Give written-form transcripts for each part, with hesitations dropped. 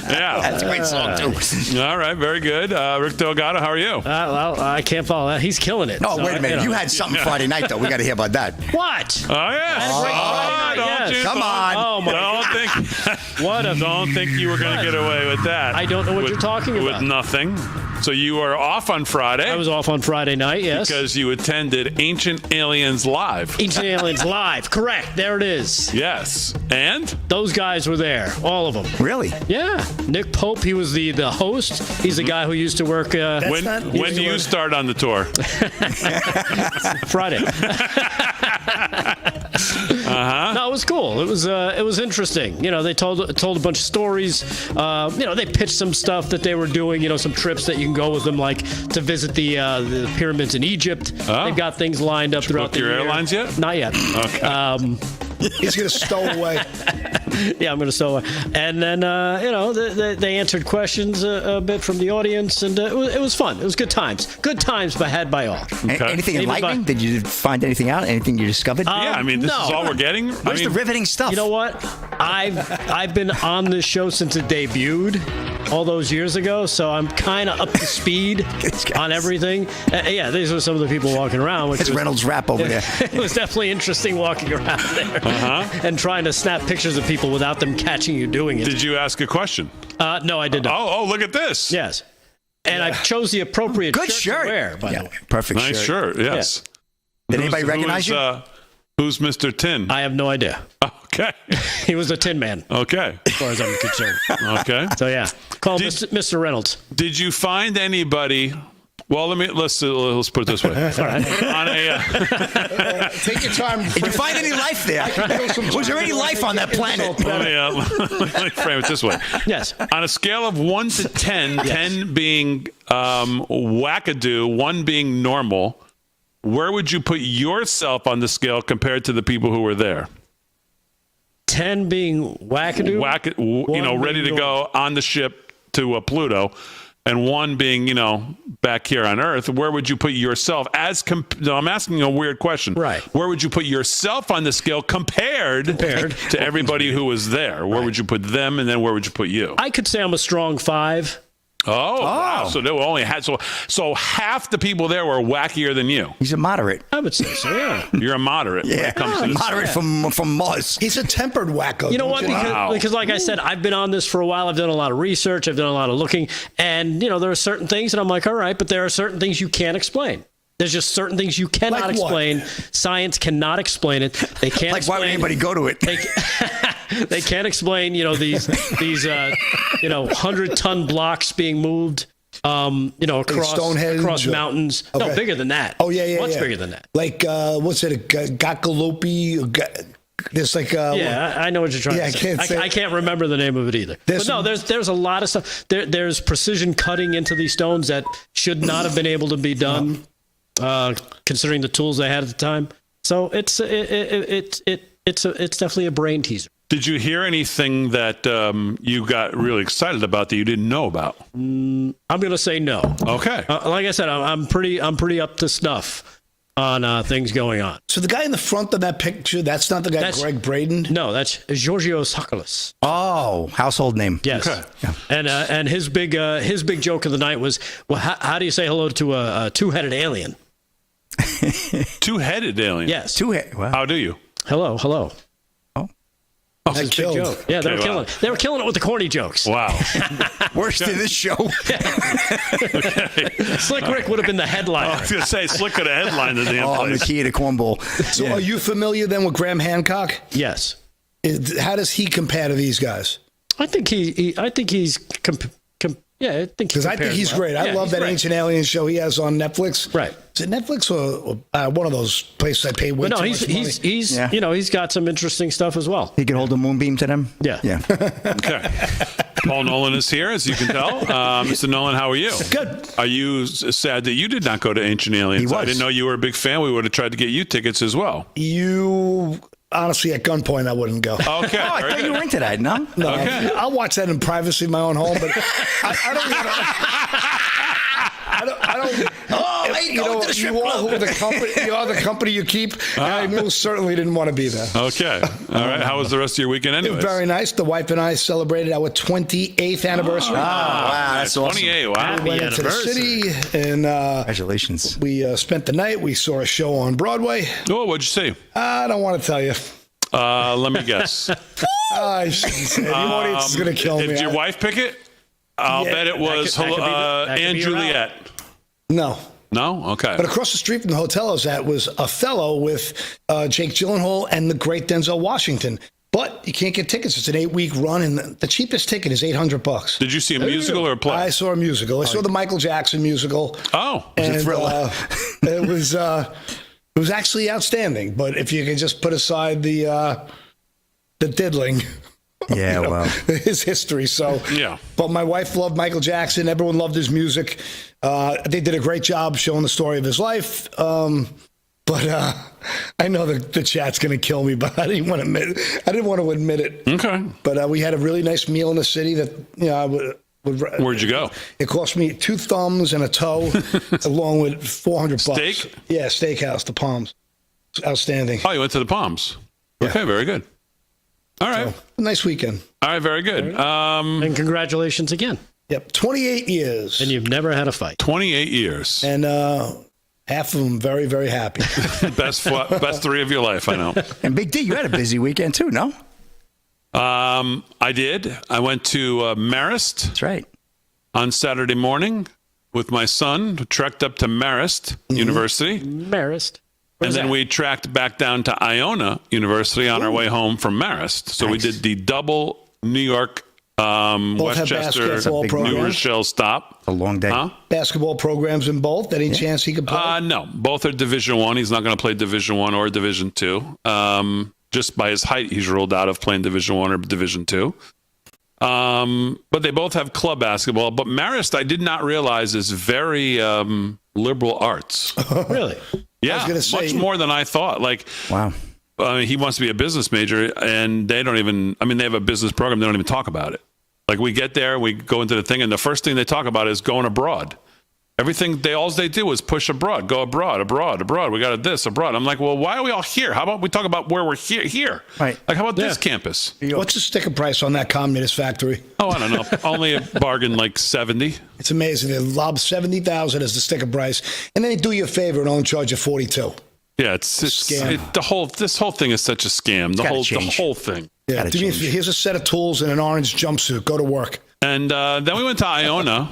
Yeah. That's a great song, too. All right, very good. Rick Delgado, how are you? Well, I can't follow that. He's killing it. Oh, So, wait a minute. You had something Friday night, though. We got to hear about that. What? Oh, yeah. Yes. Come on. Oh, my God. Don't think you were going to get away with that. I don't know what you're talking about. With nothing. So you are off on Friday. I was off on Friday night, yes. Because you attended Ancient Aliens Live. Ancient Aliens Live. Correct. There it is. Yes. And? Those guys were there. All of them. Really? Yeah. Nick Pope, he was the host. He's the guy who used to work... when do you start on the tour? Friday. No, it was cool. It was interesting. You know, they told a bunch of stories. They pitched some stuff that they were doing. You know, some trips that you can go with them, like to visit the pyramids in Egypt. Oh. They've got things lined up throughout the year. Your airlines yet? Not yet. Okay. He's going to stow away. Yeah, I'm going to stow away. And then, they answered questions a bit from the audience, and it was fun. It was good times. Good times had by all. Okay. Anything enlightening? Did you find anything out? Anything you discovered? Yeah, I mean, this is all we're getting. Where's the riveting stuff? You know what? I've been on this show since it debuted all those years ago, so I'm kind of up to speed on everything. Yeah, these are some of the people walking around. It's Reynolds Wrap over there. It was definitely interesting walking around there and trying to snap pictures of people without them catching you doing it. Did you ask a question? No, I did not. Oh, look at this. Yes. And I chose the appropriate Good shirt to wear, by the way. Perfect Nice shirt, yes. Did anybody recognize you? Who's Mr. Tin? I have no idea. Okay. He was a Tin Man, Okay. as far as I'm concerned. Okay. So, yeah. Call him Mr. Reynolds. Did you find anybody... Well, let's put it this way. All right. On a, Take your time. Did you find any life there? Was there any life on that planet? let me frame it this way. Yes. On a scale of 1 to 10, 10 being wackadoo, 1 being normal, where would you put yourself on the scale compared to the people who were there? 10 being wackadoo? Ready to go on the ship to Pluto, and 1 being, back here on Earth. Where would you put yourself I'm asking a weird question. Right. Where would you put yourself on the scale compared to everybody who was there? Where would you put them, and then where would you put you? I could say I'm a strong 5. Oh, wow. So they only had so half the people there were wackier than you. He's a moderate. I would say so, yeah. You're a moderate. When it comes to this. Moderate from Mars. He's a tempered wacko. You know what? Wow. Because like I said, I've been on this for a while. I've done a lot of research. I've done a lot of looking. And, there are certain things, and I'm like, all right, but there are certain things you can't explain. There's just certain things you cannot Like what? explain. Science cannot explain it. They can't Like, why would anybody go to it? They can't explain, these 100-ton blocks being moved, across mountains. Okay. No, bigger than that. Oh, yeah. Much bigger than that. Like, what's it, a Gakalopi? There's like I know what you're trying to say. I can't remember the name of it either. But no, there's a lot of stuff. There's precision cutting into these stones that should not have been able to be done, considering the tools they had at the time. So it's definitely a brain teaser. Did you hear anything that you got really excited about that you didn't know about? I'm going to say no. Okay. Like I said, I'm pretty up to snuff on things going on. So the guy in the front of that picture, that's not the guy, Greg Braden? No, that's Georgios Tsakoulis. Oh, household name. Yes. Okay. Yeah. And his big joke of the night was, well, how do you say hello to a two-headed alien? Two-headed alien? Yes. Wow. How do you? Hello. That Big killed. joke. Yeah, they were killing it. They were killing it with the corny jokes. Wow. Worst in this show. Slick Rick would have been the headliner. I was going to say, Slick could have headlined the damn I'm the place. key to cornball. So are you familiar then with Graham Hancock? Yes. How does he compare to these guys? I think he's I think he's Because I think he's great. I love that Ancient Aliens show he has on Netflix. Right. Is it Netflix or one of those places I pay way But no, too much money? he's he's got some interesting stuff as well. He can hold a moonbeam to them? Yeah. Okay. Paul Nolan is here, as you can tell. Mr. Nolan, how are you? Good. Are you sad that you did not go to Ancient Aliens? He was. I didn't know you were a big fan. We would have tried to get you tickets as well. Honestly, at gunpoint, I wouldn't go. Okay. Oh, I thought you were into that, no? No, Okay. I'll watch that in privacy in my own home, but I don't. you know, you are the company you keep. I most certainly didn't want to be there. Okay. All right. How was the rest of your weekend anyway? Very nice. The wife and I celebrated our 28th anniversary. Wow, that's awesome. 28. Wow. We went into the city and congratulations. We spent the night. We saw a show on Broadway. Oh, what'd you see? I don't want to tell you. Let me guess. I shouldn't say it. The audience is going to kill me. Did your wife pick it? I'll bet it was Anne Juliet. No. No? Okay. But across the street from the hotel I was at was Othello with Jake Gyllenhaal and the great Denzel Washington. But you can't get tickets. It's an 8-week run, and the cheapest ticket is $800. Did you see a musical or a play? I saw a musical. I saw the Michael Jackson musical. Oh. And, it was it was actually outstanding. But if you could just put aside the diddling. Yeah, well, his history. So, yeah. But my wife loved Michael Jackson. Everyone loved his music. They did a great job showing the story of his life. But I know the chat's going to kill me, but I didn't want to admit it. Okay. But we had a really nice meal in the city that, you know, Where'd you go? It cost me 2 thumbs and a toe, along with $400. Steak? Yeah, steakhouse, the Palms. Outstanding. Oh, you went to the Palms. Yeah. Okay, very good. All right. So, nice weekend. All right, very good. And congratulations again. Yep, 28 years. And you've never had a fight. 28 years. And half of them very, very happy. Best 3 of your life, I know. And Big D, you had a busy weekend too, no? I did. I went to Marist. That's right. On Saturday morning with my son, trekked up to Marist University. Marist. And then we tracked back down to Iona University on our way home from Marist. So we did the double New York, Westchester, New Rochelle stop. A long day. Huh? Basketball programs in both. Any chance he could play? No, both are Division I. He's not going to play Division I or Division II. Just by his height, he's ruled out of playing Division I or Division II. But they both have club basketball. But Marist, I did not realize, is very liberal arts. Really? Yeah, much more than I thought. Like, wow. He wants to be a business major, and they don't even, they have a business program. They don't even talk about it. Like, we get there, we go into the thing, and the first thing they talk about is going abroad. Everything, all they do is push abroad, go abroad. We got this abroad. I'm like, well, why are we all here? How about we talk about where we're here? Right. Like, how about this campus? What's the sticker price on that Communist Factory? Oh, I don't know. Only a bargain, like 70. It's amazing. They lob $70,000 as the sticker price, and then they do you a favor and only charge you $42. Yeah, it's scam. This whole thing is such a scam. The whole thing. Yeah. Here's a set of tools and an orange jumpsuit. Go to work. And then we went to Iona.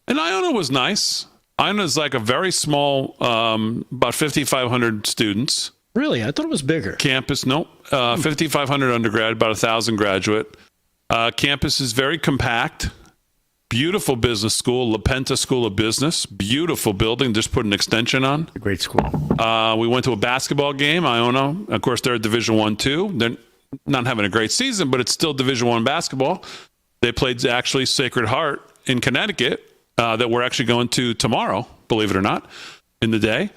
And Iona was nice. Iona is like a very small, about 5,500 students. Really? I thought it was bigger. Campus, nope. 5,500 undergrad, about 1,000 graduate. Campus is very compact. Beautiful business school, La Penta School of Business. Beautiful building. Just put an extension on. A great school. We went to a basketball game. Iona, of course, they're Division I, II. They're not having a great season, but it's still Division I basketball. They played actually Sacred Heart in Connecticut. That we're actually going to tomorrow, believe it or not, in the day.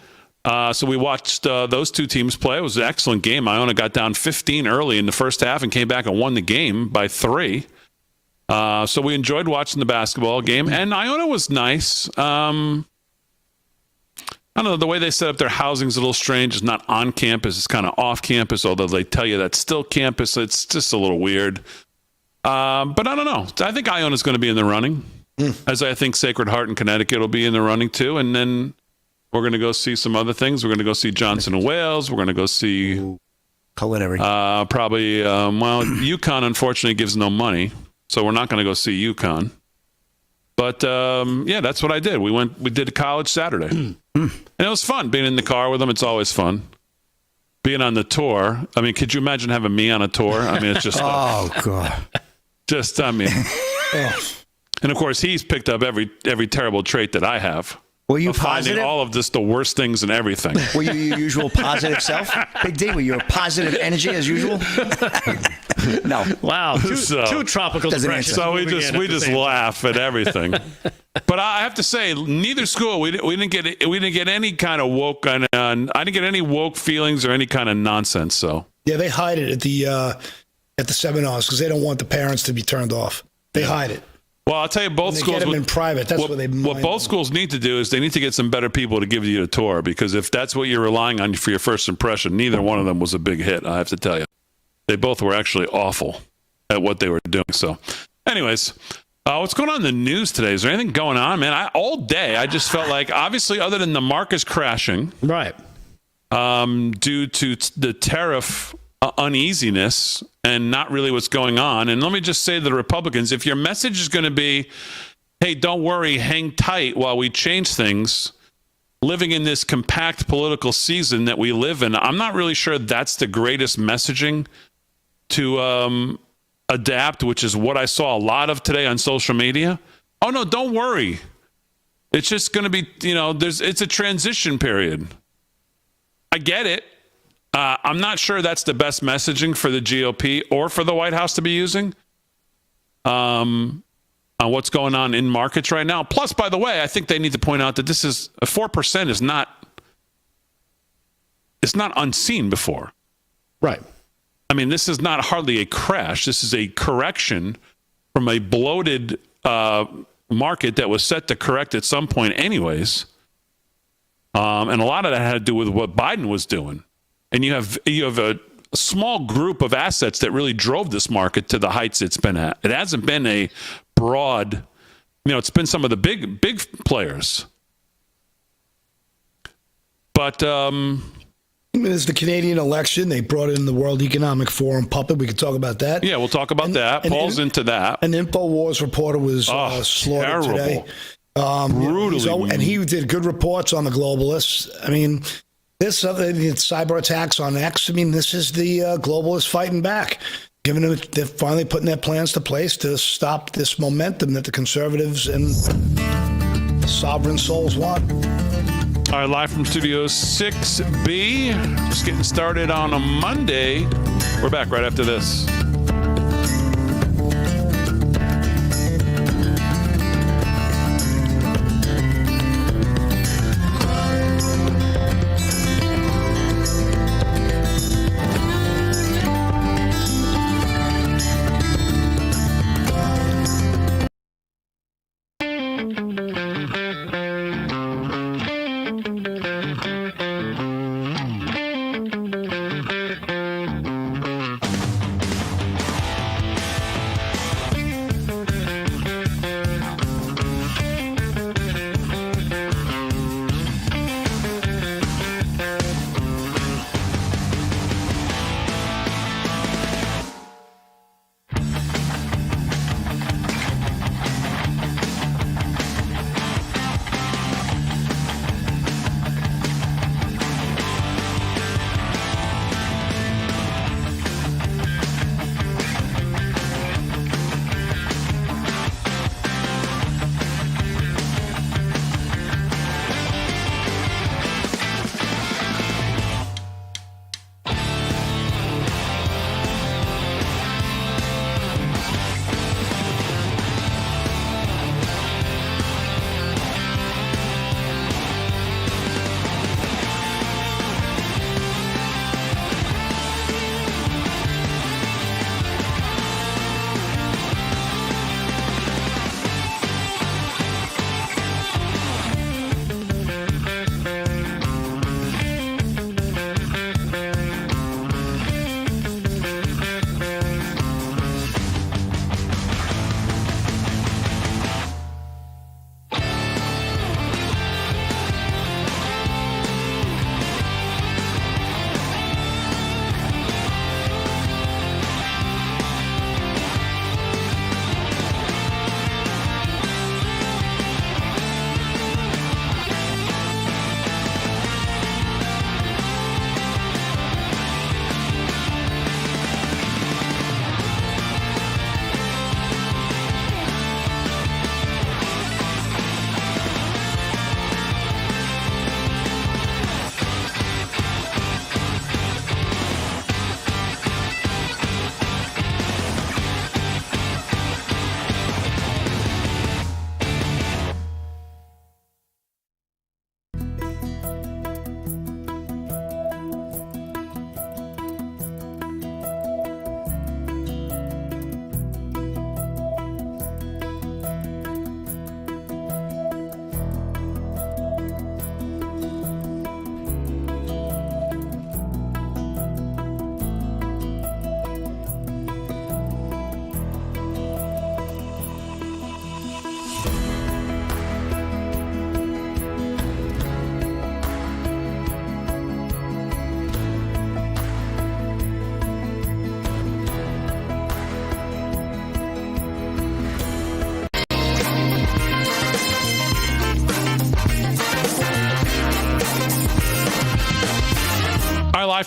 So we watched those two teams play. It was an excellent game. Iona got down 15 early in the first half and came back and won the game by 3. So we enjoyed watching the basketball game. And Iona was nice. I don't know, the way they set up their housing is a little strange. It's not on campus. It's kind of off campus, although they tell you that's still campus. It's just a little weird. But I don't know. I think Iona's going to be in the running. As I think Sacred Heart in Connecticut will be in the running too. And then we're going to go see some other things. We're going to go see Johnson & Wales. We're going to go see culinary. Probably, UConn unfortunately gives no money. So we're not going to go see UConn. But yeah, that's what I did. We did a college Saturday. And it was fun being in the car with them. It's always fun. Being on the tour. I mean, could you imagine having me on a tour? I mean, it's just, oh God. Just, I mean, and of course, he's picked up every terrible trait that I have. Were you positive? Finding all of this, the worst things and everything. Were you your usual positive self? Big D, were you a positive energy as usual? No. Wow. Two tropical depressions. So we just laugh at everything. But I have to say, neither school, we didn't get any kind of woke, I didn't get any woke feelings or any kind of nonsense. So yeah, they hide it at the seminars because they don't want the parents to be turned off. They hide it. Well, I'll tell you, both They schools get them in private. That's what they. What both schools need to do is they need to get some better people to give you a tour, because if that's what you're relying on for your first impression, neither one of them was a big hit. I have to tell you, they both were actually awful at what they were doing. So, anyways, what's going on in the news today? Is there anything going on, man? All day I just felt like, obviously, other than the markets crashing, right, due to the tariff uneasiness and not really what's going on. And let me just say to the Republicans, if your message is going to be, hey, don't worry, hang tight while we change things, living in this compact political season that we live in, I'm not really sure that's the greatest messaging to adapt, which is what I saw a lot of today on social media. Oh, no, don't worry. It's just going to be, it's a transition period. I get it. I'm not sure that's the best messaging for the GOP or for the White House to be using on what's going on in markets right now. Plus, by the way, I think they need to point out that this is 4% is not unseen before. Right. I mean, this is not hardly a crash. This is a correction from a bloated market that was set to correct at some point anyways. And a lot of that had to do with what Biden was doing. And you have a small group of assets that really drove this market to the heights it's been at. It hasn't been a broad, it's been some of the big players. But it's the Canadian election. They brought in the World Economic Forum puppet. We could talk about that. Yeah, we'll talk about that. Paul's into that. An InfoWars reporter was slaughtered today. Brutally. And he did good reports on the globalists. I mean, this cyber attacks on X. I mean, this is the globalists fighting back. They're finally putting their plans to place to stop this momentum that the conservatives and sovereign souls want. All right, live from Studio 6B. Just getting started on a Monday. We're back right after this.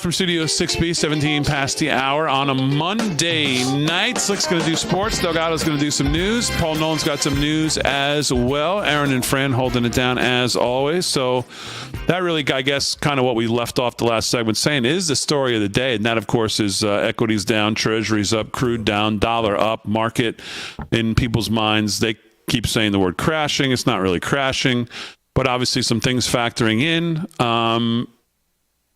live from Studio 6B, 17 past the hour on a Monday night. Slick's going to do sports. Delgado's going to do some news. Paul Nolan's got some news as well. Aaron and Fran holding it down as always. So that really, I guess, kind of what we left off the last segment saying is the story of the day. And that, of course, is equities down, treasuries up, crude down, dollar up, market in people's minds. They keep saying the word crashing. It's not really crashing, but obviously some things factoring in.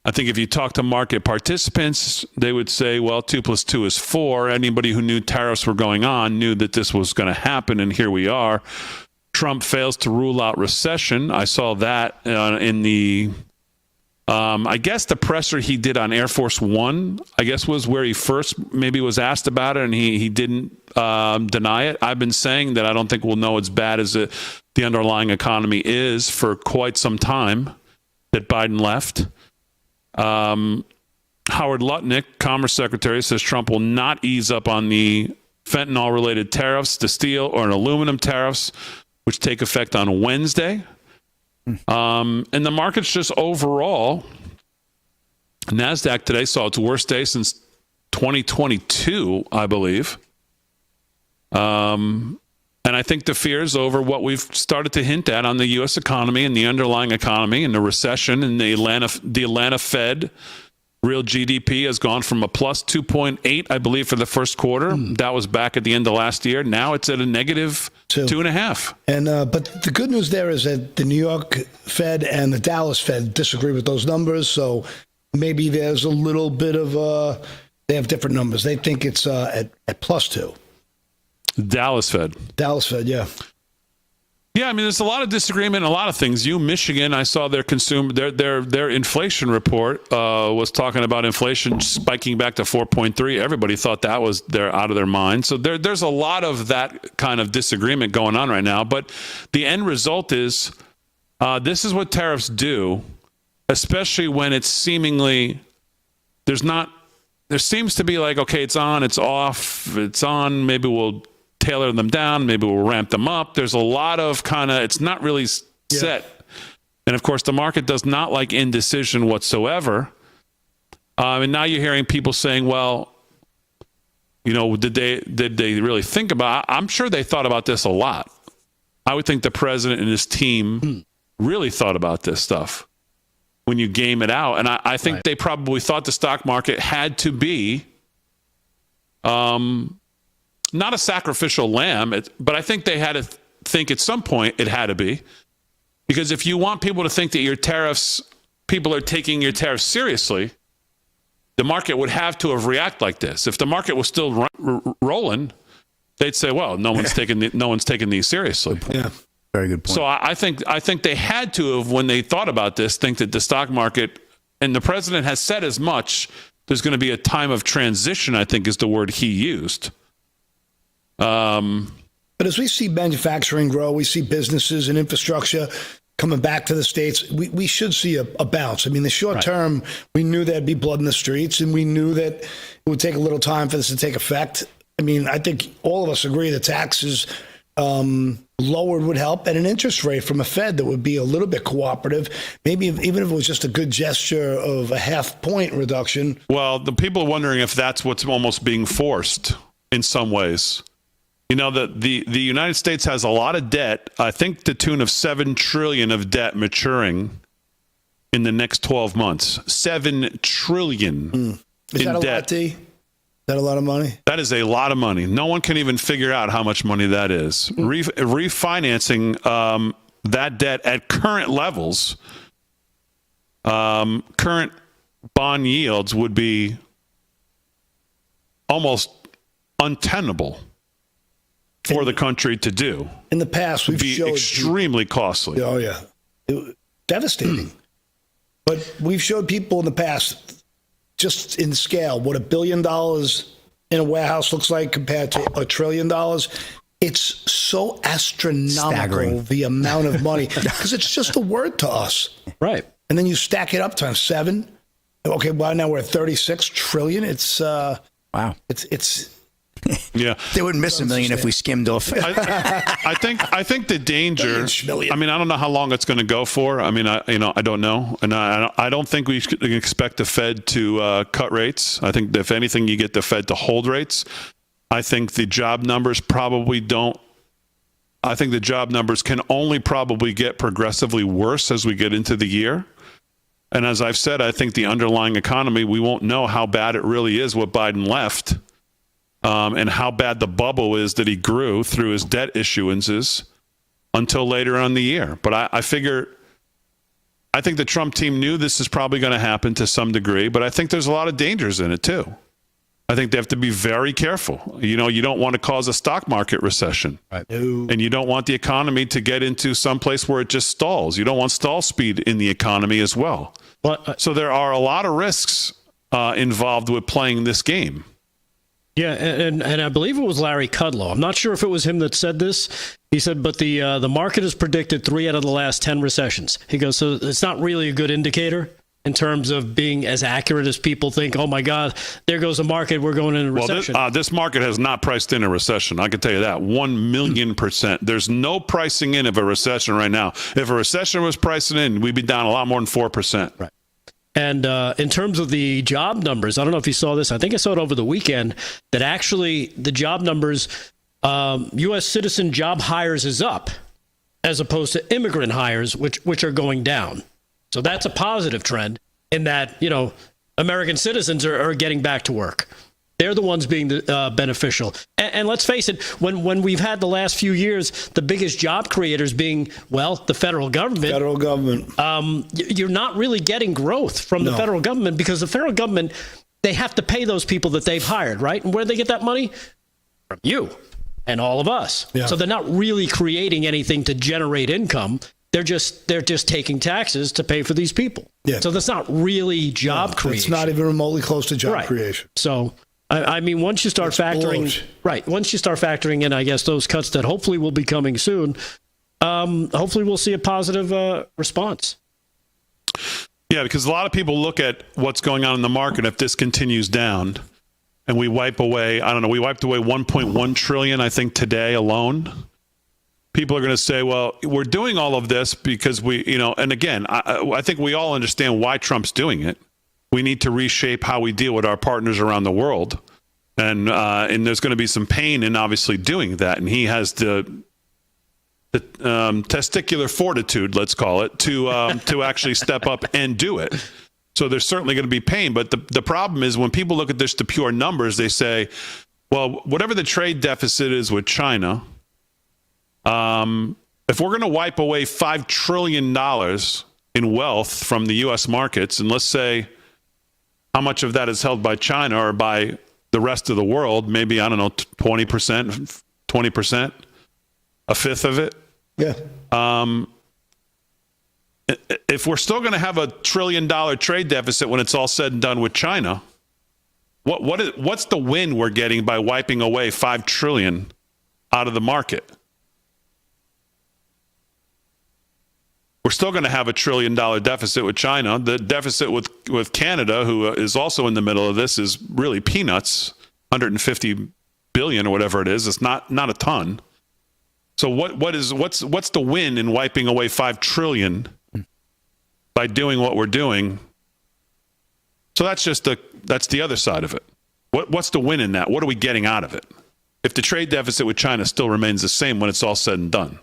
I think if you talk to market participants, they would say, well, 2 + 2 is 4. Anybody who knew tariffs were going on knew that this was going to happen, and here we are. Trump fails to rule out recession. I saw that in the, I guess the presser he did on Air Force One, I guess was where he first maybe was asked about it, and he didn't deny it. I've been saying that I don't think we'll know as bad as the underlying economy is for quite some time that Biden left. Howard Lutnick, Commerce Secretary, says Trump will not ease up on the fentanyl-related tariffs, the steel or an aluminum tariffs, which take effect on Wednesday. And the market's just overall, NASDAQ today saw its worst day since 2022, I believe. And I think the fears over what we've started to hint at on the U.S. economy and the underlying economy and the recession and the Atlanta Fed real GDP has gone from a plus 2.8, I believe, for the first quarter. That was back at the end of last year. Now it's at a negative 2.5. And but the good news there is that the New York Fed and the Dallas Fed disagree with those numbers. So maybe there's a little bit of they have different numbers. They think it's at +2. Dallas Fed, yeah. Yeah, I mean, there's a lot of disagreement in a lot of things. Michigan, I saw their inflation report was talking about inflation spiking back to 4.3. Everybody thought that was out of their mind. So there's a lot of that kind of disagreement going on right now. But the end result is this is what tariffs do, especially when it's seemingly there seems to be like, okay, it's on, it's off, it's on, maybe we'll tailor them down, maybe we'll ramp them up. There's a lot of it's not really set. And of course, the market does not like indecision whatsoever. And now you're hearing people saying, well, did they really think about it? I'm sure they thought about this a lot. I would think the president and his team really thought about this stuff when you game it out. And I think they probably thought the stock market had to be not a sacrificial lamb, but I think they had to think at some point it had to be. Because if you want people to think that people are taking your tariffs seriously, the market would have to have reacted like this. If the market was still rolling, they'd say, well, no one's taking these seriously. Yeah, very good point. So I think they had to have, when they thought about this, think that the stock market, and the president has said as much, there's going to be a time of transition, I think is the word he used. But as we see manufacturing grow, we see businesses and infrastructure coming back to the States, we should see a bounce. I mean, the short term, we knew there'd be blood in the streets, and we knew that it would take a little time for this to take effect. I mean, I think all of us agree that taxes lowered would help, and an interest rate from a Fed that would be a little bit cooperative, maybe even if it was just a good gesture of a 0.5 point reduction. Well, the people are wondering if that's what's almost being forced in some ways. The United States has a lot of debt, I think to the tune of $7 trillion of debt maturing in the next 12 months. $7 trillion in debt. Is that a lot, D? Is that a lot of money? That is a lot of money. No one can even figure out how much money that is. Refinancing that debt at current levels, current bond yields would be almost untenable for the country to do. In the past, we've showed extremely costly. Oh yeah, devastating. But we've showed people in the past, just in scale, what $1 billion in a warehouse looks like compared to $1 trillion. It's so astronomical, staggering, the amount of money, because it's just a word to us. Right. And then you stack it up times 7. Okay, well, now we're at 36 trillion. It's wow. It's Yeah, They wouldn't miss $1 million if we skimmed off. I think the danger. I mean, I don't know how long it's going to go for. I mean, I don't know, and I don't think we should expect the Fed to cut rates. I think if anything, you get the Fed to hold rates. I think the job numbers probably don't. I think the job numbers can only probably get progressively worse as we get into the year. And as I've said, I think the underlying economy, we won't know how bad it really is what Biden left, and how bad the bubble is that he grew through his debt issuances until later on in the year. But I think the Trump team knew this is probably going to happen to some degree, but I think there's a lot of dangers in it too. I think they have to be very careful. You don't want to cause a stock market recession. Right. And you don't want the economy to get into some place where it just stalls. You don't want stall speed in the economy as well. So there are a lot of risks involved with playing this game. Yeah, and I believe it was Larry Kudlow. I'm not sure if it was him that said this. He said, but the market has predicted 3 out of the last 10 recessions. He goes, so it's not really a good indicator in terms of being as accurate as people think. Oh my God, there goes the market. We're going into recession. Well, this market has not priced in a recession. I can tell you that 1,000,000%. There's no pricing in of a recession right now. If a recession was pricing in, we'd be down a lot more than 4%. Right. And in terms of the job numbers, I don't know if you saw this. I think I saw it over the weekend that actually the job numbers, U.S. citizen job hires is up as opposed to immigrant hires, which are going down. So that's a positive trend in that, American citizens are getting back to work. They're the ones being beneficial. And let's face it, when we've had the last few years, the biggest job creators being, the federal government. You're not really getting growth from the federal government because the federal government, they have to pay those people that they've hired, right? And where do they get that money? From you and all of us. Yeah. So they're not really creating anything to generate income. They're just taking taxes to pay for these people. Yeah. So that's not really job creation. It's not even remotely close to job creation. So, I mean, once you start factoring in, I guess, those cuts that hopefully will be coming soon, hopefully we'll see a positive response. Yeah, because a lot of people look at what's going on in the market if this continues down and we wipe away, we wiped away $1.1 trillion, I think, today alone. People are going to say, well, we're doing all of this because and again, I think we all understand why Trump's doing it. We need to reshape how we deal with our partners around the world. And there's going to be some pain in obviously doing that. And he has the testicular fortitude, let's call it, to actually step up and do it. So there's certainly going to be pain. But the problem is when people look at this to pure numbers, they say, well, whatever the trade deficit is with China, if we're going to wipe away $5 trillion in wealth from the U.S. markets, and let's say how much of that is held by China or by the rest of the world, maybe, 20%, a fifth of it. Yeah. If we're still going to have a $1 trillion trade deficit when it's all said and done with China, what's the win we're getting by wiping away $5 trillion out of the market? We're still going to have a $1 trillion deficit with China. The deficit with Canada, who is also in the middle of this, is really peanuts, 150 billion or whatever it is. It's not a ton. So what's the win in wiping away $5 trillion by doing what we're doing? So that's the other side of it. What's the win in that? What are we getting out of it? If the trade deficit with China still remains the same when it's all said and done.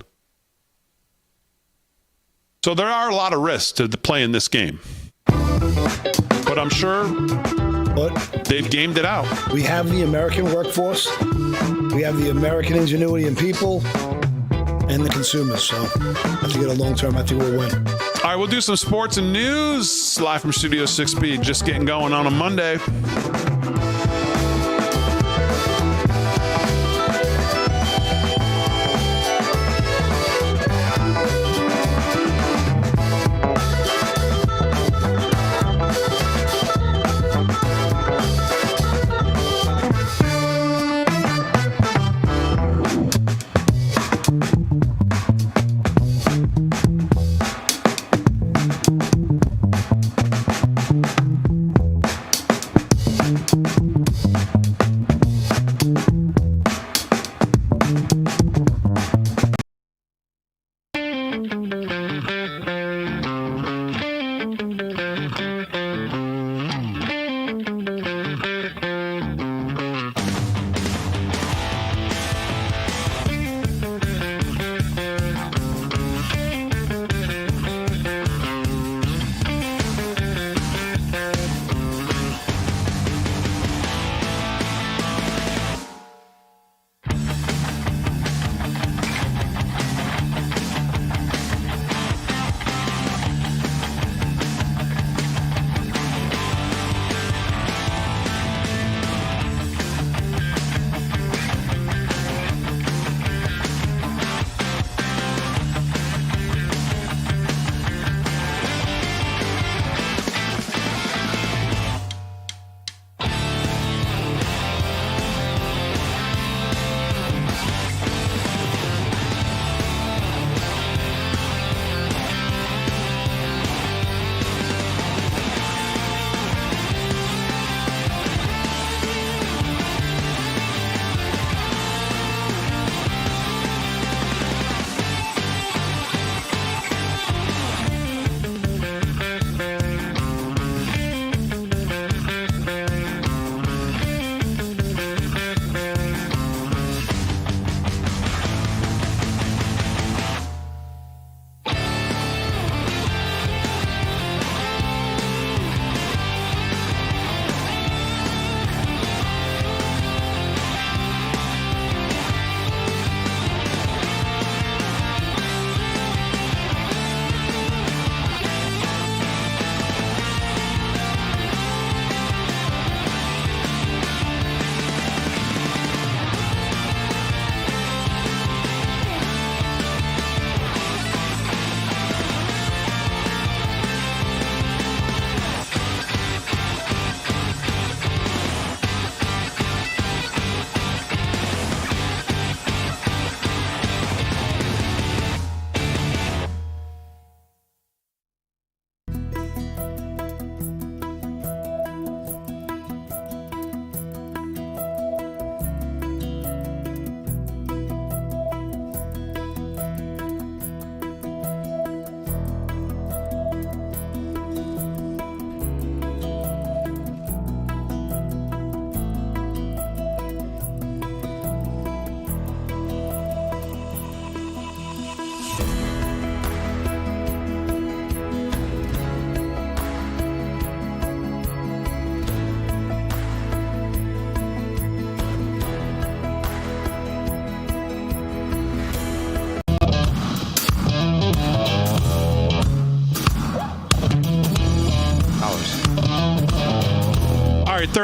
So there are a lot of risks to play in this game. But I'm sure they've gamed it out. We have the American workforce. We have the American ingenuity and people and the consumers. So I think in the long term, I think we'll win. All right, we'll do some sports and news live from Studio 6B. Just getting going on a Monday.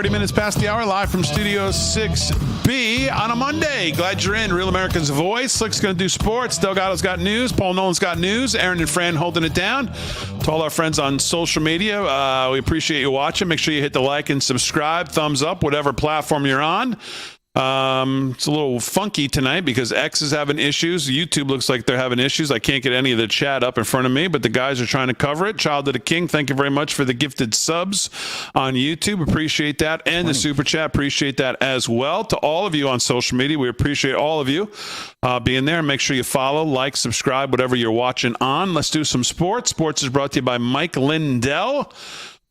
30 minutes past the hour, live from Studio 6B on a Monday. Glad you're in. Real America's Voice. Slick's going to do sports. Delgado's got news. Paul Nolan's got news. Aaron and Fran holding it down. To all our friends on social media, we appreciate you watching. Make sure you hit the like and subscribe, thumbs up, whatever platform you're on. It's a little funky tonight because X is having issues. YouTube looks like they're having issues. I can't get any of the chat up in front of me, but the guys are trying to cover it. Child of the King, thank you very much for the gifted subs on YouTube. Appreciate that. And the super chat, appreciate that as well. To all of you on social media, we appreciate all of you being there. Make sure you follow, like, subscribe, whatever you're watching on. Let's do some sports. Sports is brought to you by Mike Lindell.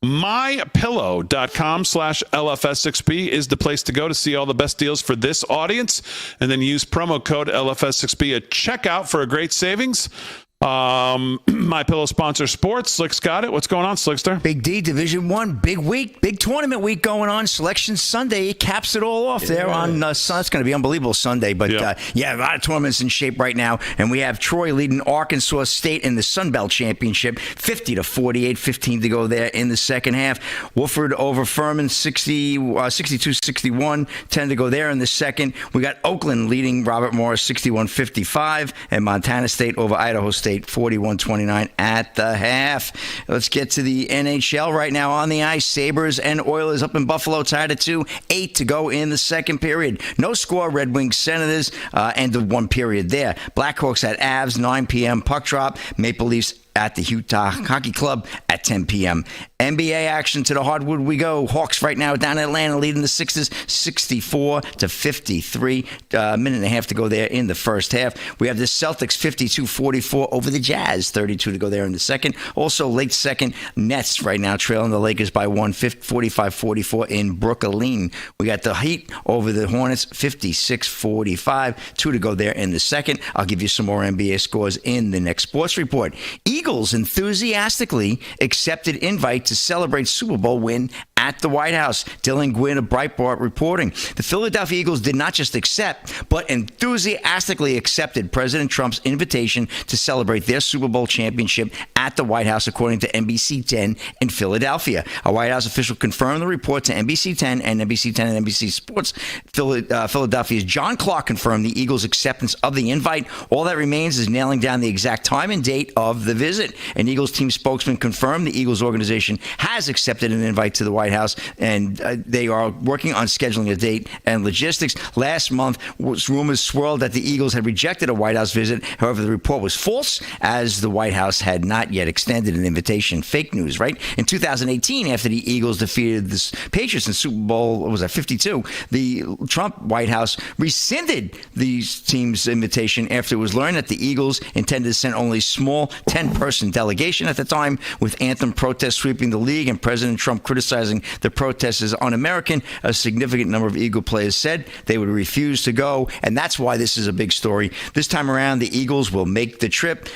MyPillow.com/LFS6B is the place to go to see all the best deals for this audience. And then use promo code LFS6B at checkout for a great savings. My Pillow sponsor sports. Slick's got it. What's going on, Slickster? Big D, Division I, big week, big tournament week going on. Selection Sunday caps it all off there on it's going to be unbelievable Sunday. But a lot of tournaments in shape right now. And we have Troy leading Arkansas State in the Sun Belt Championship, 50-48, 15 to go there in the second half. Wofford over Furman, 62-61, 10 to go there in the second. We got Oakland leading Robert Morris, 61-55, and Montana State over Idaho State, 41-29 at the half. Let's get to the NHL right now on the ice. Sabres and Oilers up in Buffalo tied at 2, 8 to go in the second period. No score, Red Wings Senators, end of one period there. Blackhawks at Avs, 9 p.m. puck drop. Maple Leafs at the Utah Hockey Club at 10 p.m. NBA action to the hardwood we go. Hawks right now down in Atlanta leading the Sixers 64-53. Minute and a half to go there in the first half. We have the Celtics 52-44 over the Jazz, 32 to go there in the second. Also late second, Nets right now trailing the Lakers by 45-44 in Brooklyn. We got the Heat over the Hornets 56-45, 2 to go there in the second. I'll give you some more NBA scores in the next sports report. Eagles enthusiastically accepted invite to celebrate Super Bowl win at the White House. Dylan Gwynn of Breitbart reporting. The Philadelphia Eagles did not just accept, but enthusiastically accepted President Trump's invitation to celebrate their Super Bowl championship at the White House, according to NBC 10 in Philadelphia. A White House official confirmed the report to NBC 10 and NBC 10 and NBC Sports. Philadelphia's John Clark confirmed the Eagles' acceptance of the invite. All that remains is nailing down the exact time and date of the visit. An Eagles team spokesman confirmed the Eagles organization has accepted an invite to the White House, and they are working on scheduling a date and logistics. Last month, rumors swirled that the Eagles had rejected a White House visit. However, the report was false, as the White House had not yet extended an invitation. Fake news, right? In 2018, after the Eagles defeated the Patriots in Super Bowl, what was that, 52, the Trump White House rescinded the team's invitation after it was learned that the Eagles intended to send only small 10-person delegation at the time, with anthem protests sweeping the league and President Trump criticizing the protests as un-American. A significant number of Eagle players said they would refuse to go, and that's why this is a big story. This time around, the Eagles will make the trip.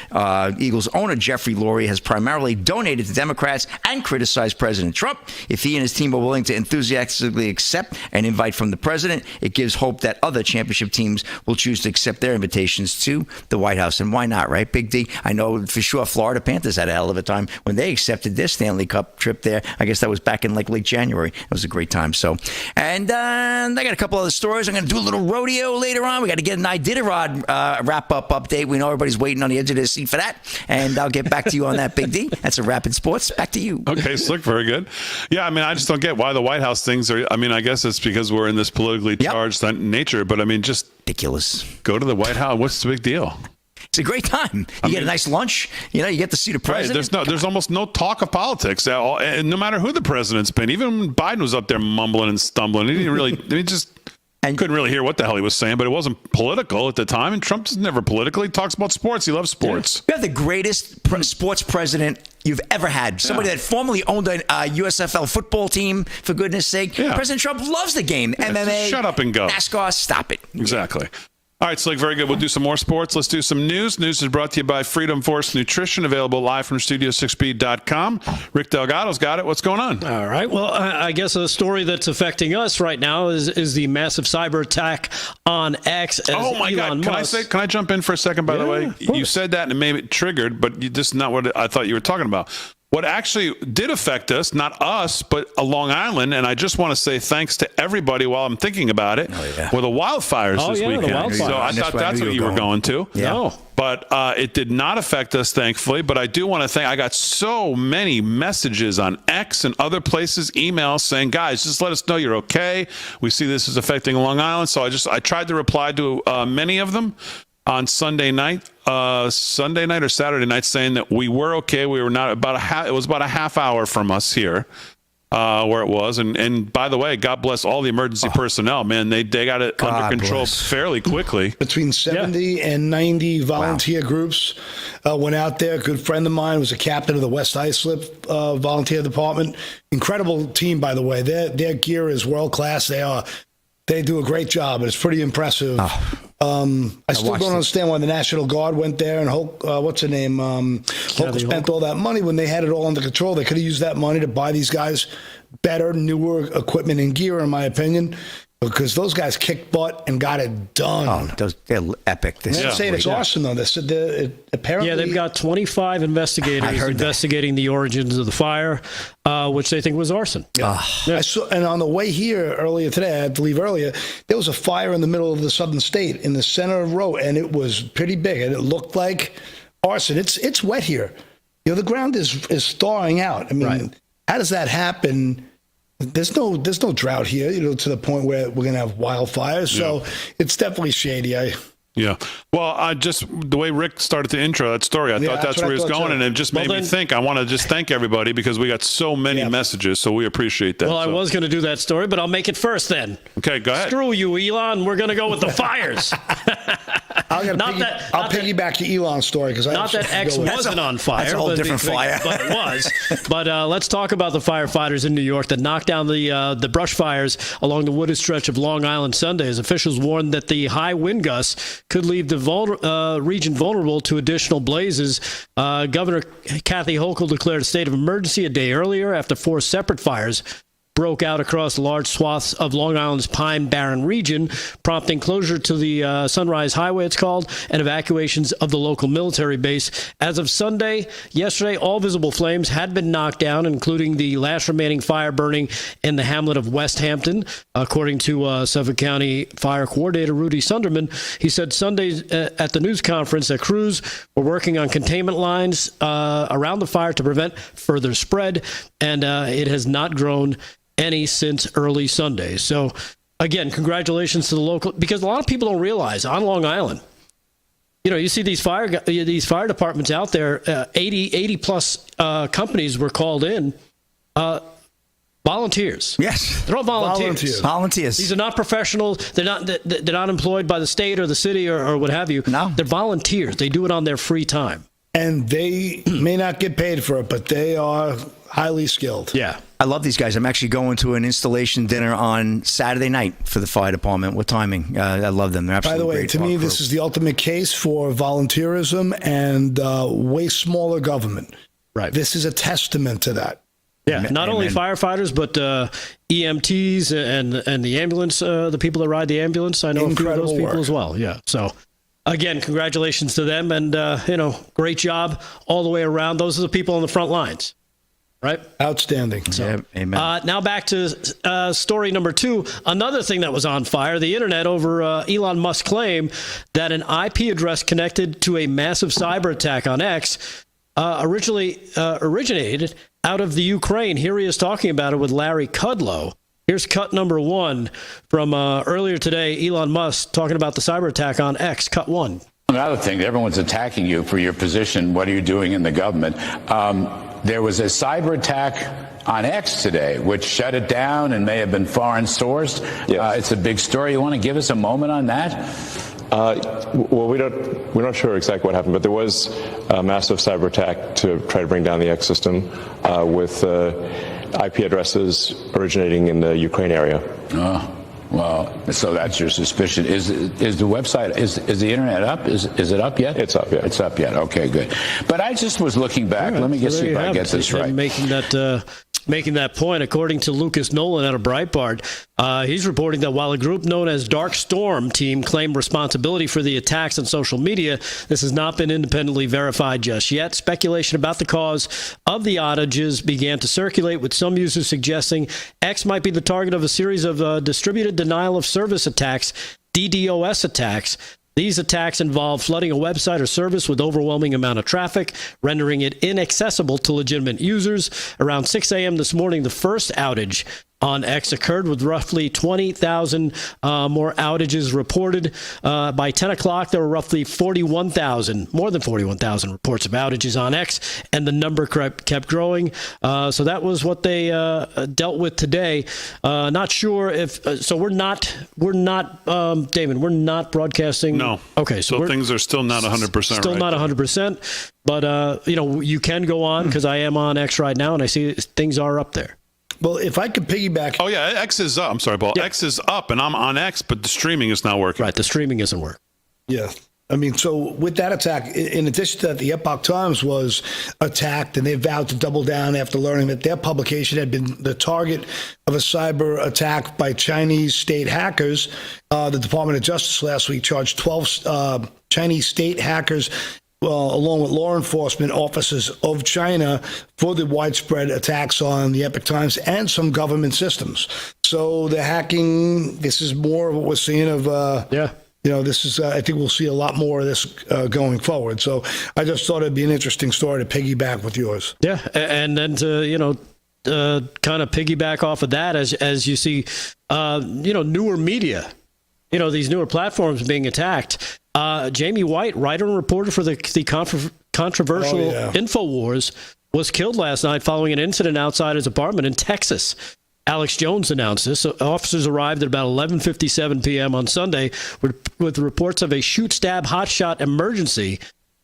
Eagles owner Jeffrey Lurie has primarily donated to Democrats and criticized President Trump. If he and his team are willing to enthusiastically accept an invite from the president, it gives hope that other championship teams will choose to accept their invitations to the White House. And why not, right, Big D? I know for sure Florida Panthers had a hell of a time when they accepted their Stanley Cup trip there. I guess that was back in like late January. It was a great time. So, and I got a couple other stories. I'm going to do a little rodeo later on. We got to get an Iditarod wrap-up update. We know everybody's waiting on the edge of their seat for that, and I'll get back to you on that, Big D. That's a Rapid Sports. Back to you. Okay, Slick, very good. Yeah, I mean, I just don't get why the White House things are, I mean, I guess it's because we're in this politically charged nature, but I mean, just ridiculous. Go to the White House. What's the big deal? It's a great time. You get a nice lunch. You know, you get to see the president. Right. There's almost no talk of politics at all, no matter who the president's been. Even when Biden was up there mumbling and stumbling, he didn't really. Couldn't really hear what the hell he was saying, but it wasn't political at the time. And Trump's never political. He talks about sports. He loves sports. You have the greatest sports president you've ever had. Somebody that formerly owned a USFL football team, for goodness sake. Yeah. President Trump loves the game. MMA. Shut up and go. NASCAR, stop it. Exactly. All right, Slick, very good. We'll do some more sports. Let's do some news. News is brought to you by Freedom Force Nutrition, available live from Studio6B.com. Rick Delgado's got it. What's going on? All right. Well, I guess a story that's affecting us right now is the massive cyber attack on X. Oh, my God. Can I jump in for a second, by the way? You said that and it made it triggered, but this is not what I thought you were talking about. What actually did affect us, not us, but Long Island, and I just want to say thanks to everybody while I'm thinking about it, were the wildfires this weekend. The wildfires. So I thought that's what you were going to. Yeah. No. But it did not affect us, thankfully. But I do want to thank, I got so many messages on X and other places, emails saying, guys, just let us know you're okay. We see this is affecting Long Island. So I tried to reply to many of them on Sunday night or Saturday night, saying that we were okay. We were not it was about a half hour from us here where it was. And by the way, God bless all the emergency personnel, man. They got it under control fairly quickly. Between 70 and 90 volunteer groups went out there. A good friend of mine was a captain of the West Islip volunteer department. Incredible team, by the way. Their gear is world class. They do a great job. It's pretty impressive. I still don't understand why the National Guard went there and Hulk, what's her name? Hulk spent all that money when they had it all under control. They could have used that money to buy these guys better, newer equipment and gear, in my opinion, because those guys kicked butt and got it done. They're epic. They're saying it's arson, though. They said apparently. Yeah, they've got 25 investigators investigating the origins of the fire, which they think was arson. Yeah. I saw, and on the way here earlier today, I had to leave earlier, there was a fire in the middle of the southern state in the center of the road, and it was pretty big, and it looked like arson. It's wet here. The ground is thawing out. I mean, how does that happen? There's no drought here, to the point where we're going to have wildfires. So it's definitely shady. Yeah. Well, just the way Rick started the intro, that story, I thought that's where he was going, and it just made me think. I want to just thank everybody because we got so many messages, so we appreciate that. Well, I was going to do that story, but I'll make it first then. Okay, go ahead. Screw you, Elon. We're going to go with the fires. I'll piggyback the Elon story because not that X wasn't on fire. That's a whole different fire. But it was. But let's talk about the firefighters in New York that knocked down the brush fires along the wooded stretch of Long Island Sunday, as officials warned that the high wind gusts could leave the region vulnerable to additional blazes. Governor Kathy Hochul declared a state of emergency a day earlier after 4 separate fires broke out across large swaths of Long Island's Pine Barren region, prompting closure to the Sunrise Highway, it's called, and evacuations of the local military base. As of yesterday, all visible flames had been knocked down, including the last remaining fire burning in the hamlet of West Hampton, according to Suffolk County Fire Coordinator Rudy Sunderman. He said Sunday at the news conference that crews were working on containment lines around the fire to prevent further spread, and it has not grown any since early Sunday. So, again, congratulations to the local, because a lot of people don't realize on Long Island, you see these fire departments out there, 80 plus companies were called in. Volunteers. Yes. They're all volunteers. These are not professionals. They're not employed by the state or the city or what have you. No. They're volunteers. They do it on their free time. And they may not get paid for it, but they are highly skilled. Yeah. I love these guys. I'm actually going to an installation dinner on Saturday night for the fire department. What timing? I love them. They're absolutely great. By the way, to me, this is the ultimate case for volunteerism and way smaller government. Right. This is a testament to that. Yeah, not only firefighters, but EMTs and the ambulance, the people that ride the ambulance. I know a few of those people as well. Yeah. So, again, congratulations to them, and great job all the way around. Those are the people on the front lines. Right? Outstanding. So, yeah, amen. Now back to story number 2. Another thing that was on fire, the internet over Elon Musk's claim that an IP address connected to a massive cyber attack on X originally originated out of the Ukraine. Here he is talking about it with Larry Kudlow. Here's cut number 1 from earlier today. Elon Musk talking about the cyber attack on X. Cut 1. Another thing, everyone's attacking you for your position. What are you doing in the government? There was a cyber attack on X today, which shut it down and may have been foreign sourced. Yes. It's a big story. You want to give us a moment on that? Well, we're not sure exactly what happened, but there was a massive cyber attack to try to bring down the X system with IP addresses originating in the Ukraine area. Oh. Well, so that's your suspicion. Is the website, is the internet up? Is it up yet? It's up, yeah. It's up yet. Okay, good. But I just was looking back. Let me see if I get this right. Making that making that point. According to Lucas Nolan out of Breitbart, he's reporting that while a group known as Dark Storm Team claimed responsibility for the attacks on social media, this has not been independently verified just yet. Speculation about the cause of the outages began to circulate, with some users suggesting X might be the target of a series of distributed denial of service attacks, DDoS attacks. These attacks involve flooding a website or service with overwhelming amount of traffic, rendering it inaccessible to legitimate users. Around 6 a.m. this morning, the first outage on X occurred, with roughly 20,000 more outages reported. By 10 o'clock, there were roughly more than 41,000 reports of outages on X, and the number kept growing. So that was what they dealt with today. Not sure if so. We're not, Damon. We're not broadcasting. No. Okay. So things are still not 100%. Still not 100%. But you can go on, because I am on X right now, and I see things are up there. Well, if I could piggyback. Oh, yeah, X is up. I'm sorry, Paul. Yeah. X is up, and I'm on X, but the streaming is not working. Right, the streaming isn't working. Yeah. I mean, so with that attack, in addition to that, the Epoch Times was attacked, and they vowed to double down after learning that their publication had been the target of a cyber attack by Chinese state hackers. The Department of Justice last week charged 12 Chinese state hackers, along with law enforcement officers of China, for the widespread attacks on the Epoch Times and some government systems. So the hacking, this is more of what we're seeing of, this is, I think we'll see a lot more of this going forward. So I just thought it'd be an interesting story to piggyback with yours. Yeah, and then to, kind of piggyback off of that, as you see, newer media, these newer platforms being attacked. Jamie White, writer and reporter for the controversial InfoWars, was killed last night following an incident outside his apartment in Texas. Alex Jones announced this. Officers arrived at about 11:57 p.m. on Sunday with reports of a shoot-stab hotshot emergency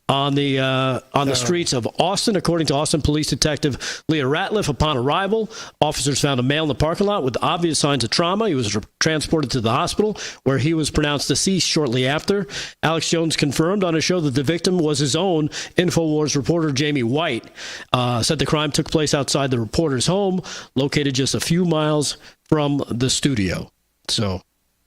on the streets of Austin. According to Austin Police Detective Leah Ratliff, upon arrival, officers found a male in the parking lot with obvious signs of trauma. He was transported to the hospital, where he was pronounced deceased shortly after. Alex Jones confirmed on a show that the victim was his own InfoWars reporter, Jamie White. Said the crime took place outside the reporter's home, located just a few miles from the studio. So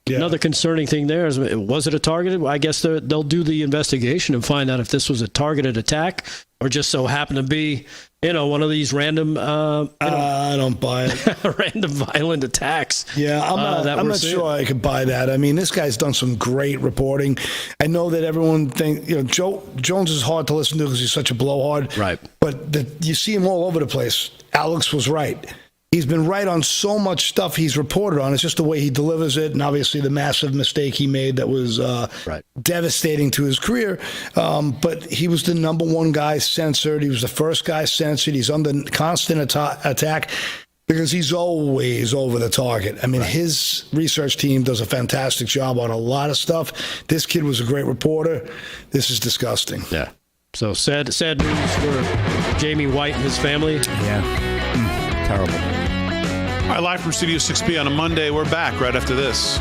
another concerning thing there is, was it a targeted? I guess they'll do the investigation and find out if this was a targeted attack or just so happened to be, one of these random. I don't buy it. Random violent attacks. Yeah, I'm not sure I could buy that. I mean, this guy's done some great reporting. I know that everyone thinks, Jones is hard to listen to because he's such a blowhard. Right. But you see him all over the place. Alex was right. He's been right on so much stuff he's reported on. It's just the way he delivers it, and obviously the massive mistake he made that was devastating to his career. But he was the number one guy censored. He was the first guy censored. He's under constant attack because he's always over the target. I mean, his research team does a fantastic job on a lot of stuff. This kid was a great reporter. This is disgusting. Yeah. So sad news for Jamie White and his family. Yeah. Terrible. All right, live from Studio 6B on a Monday. We're back right after this.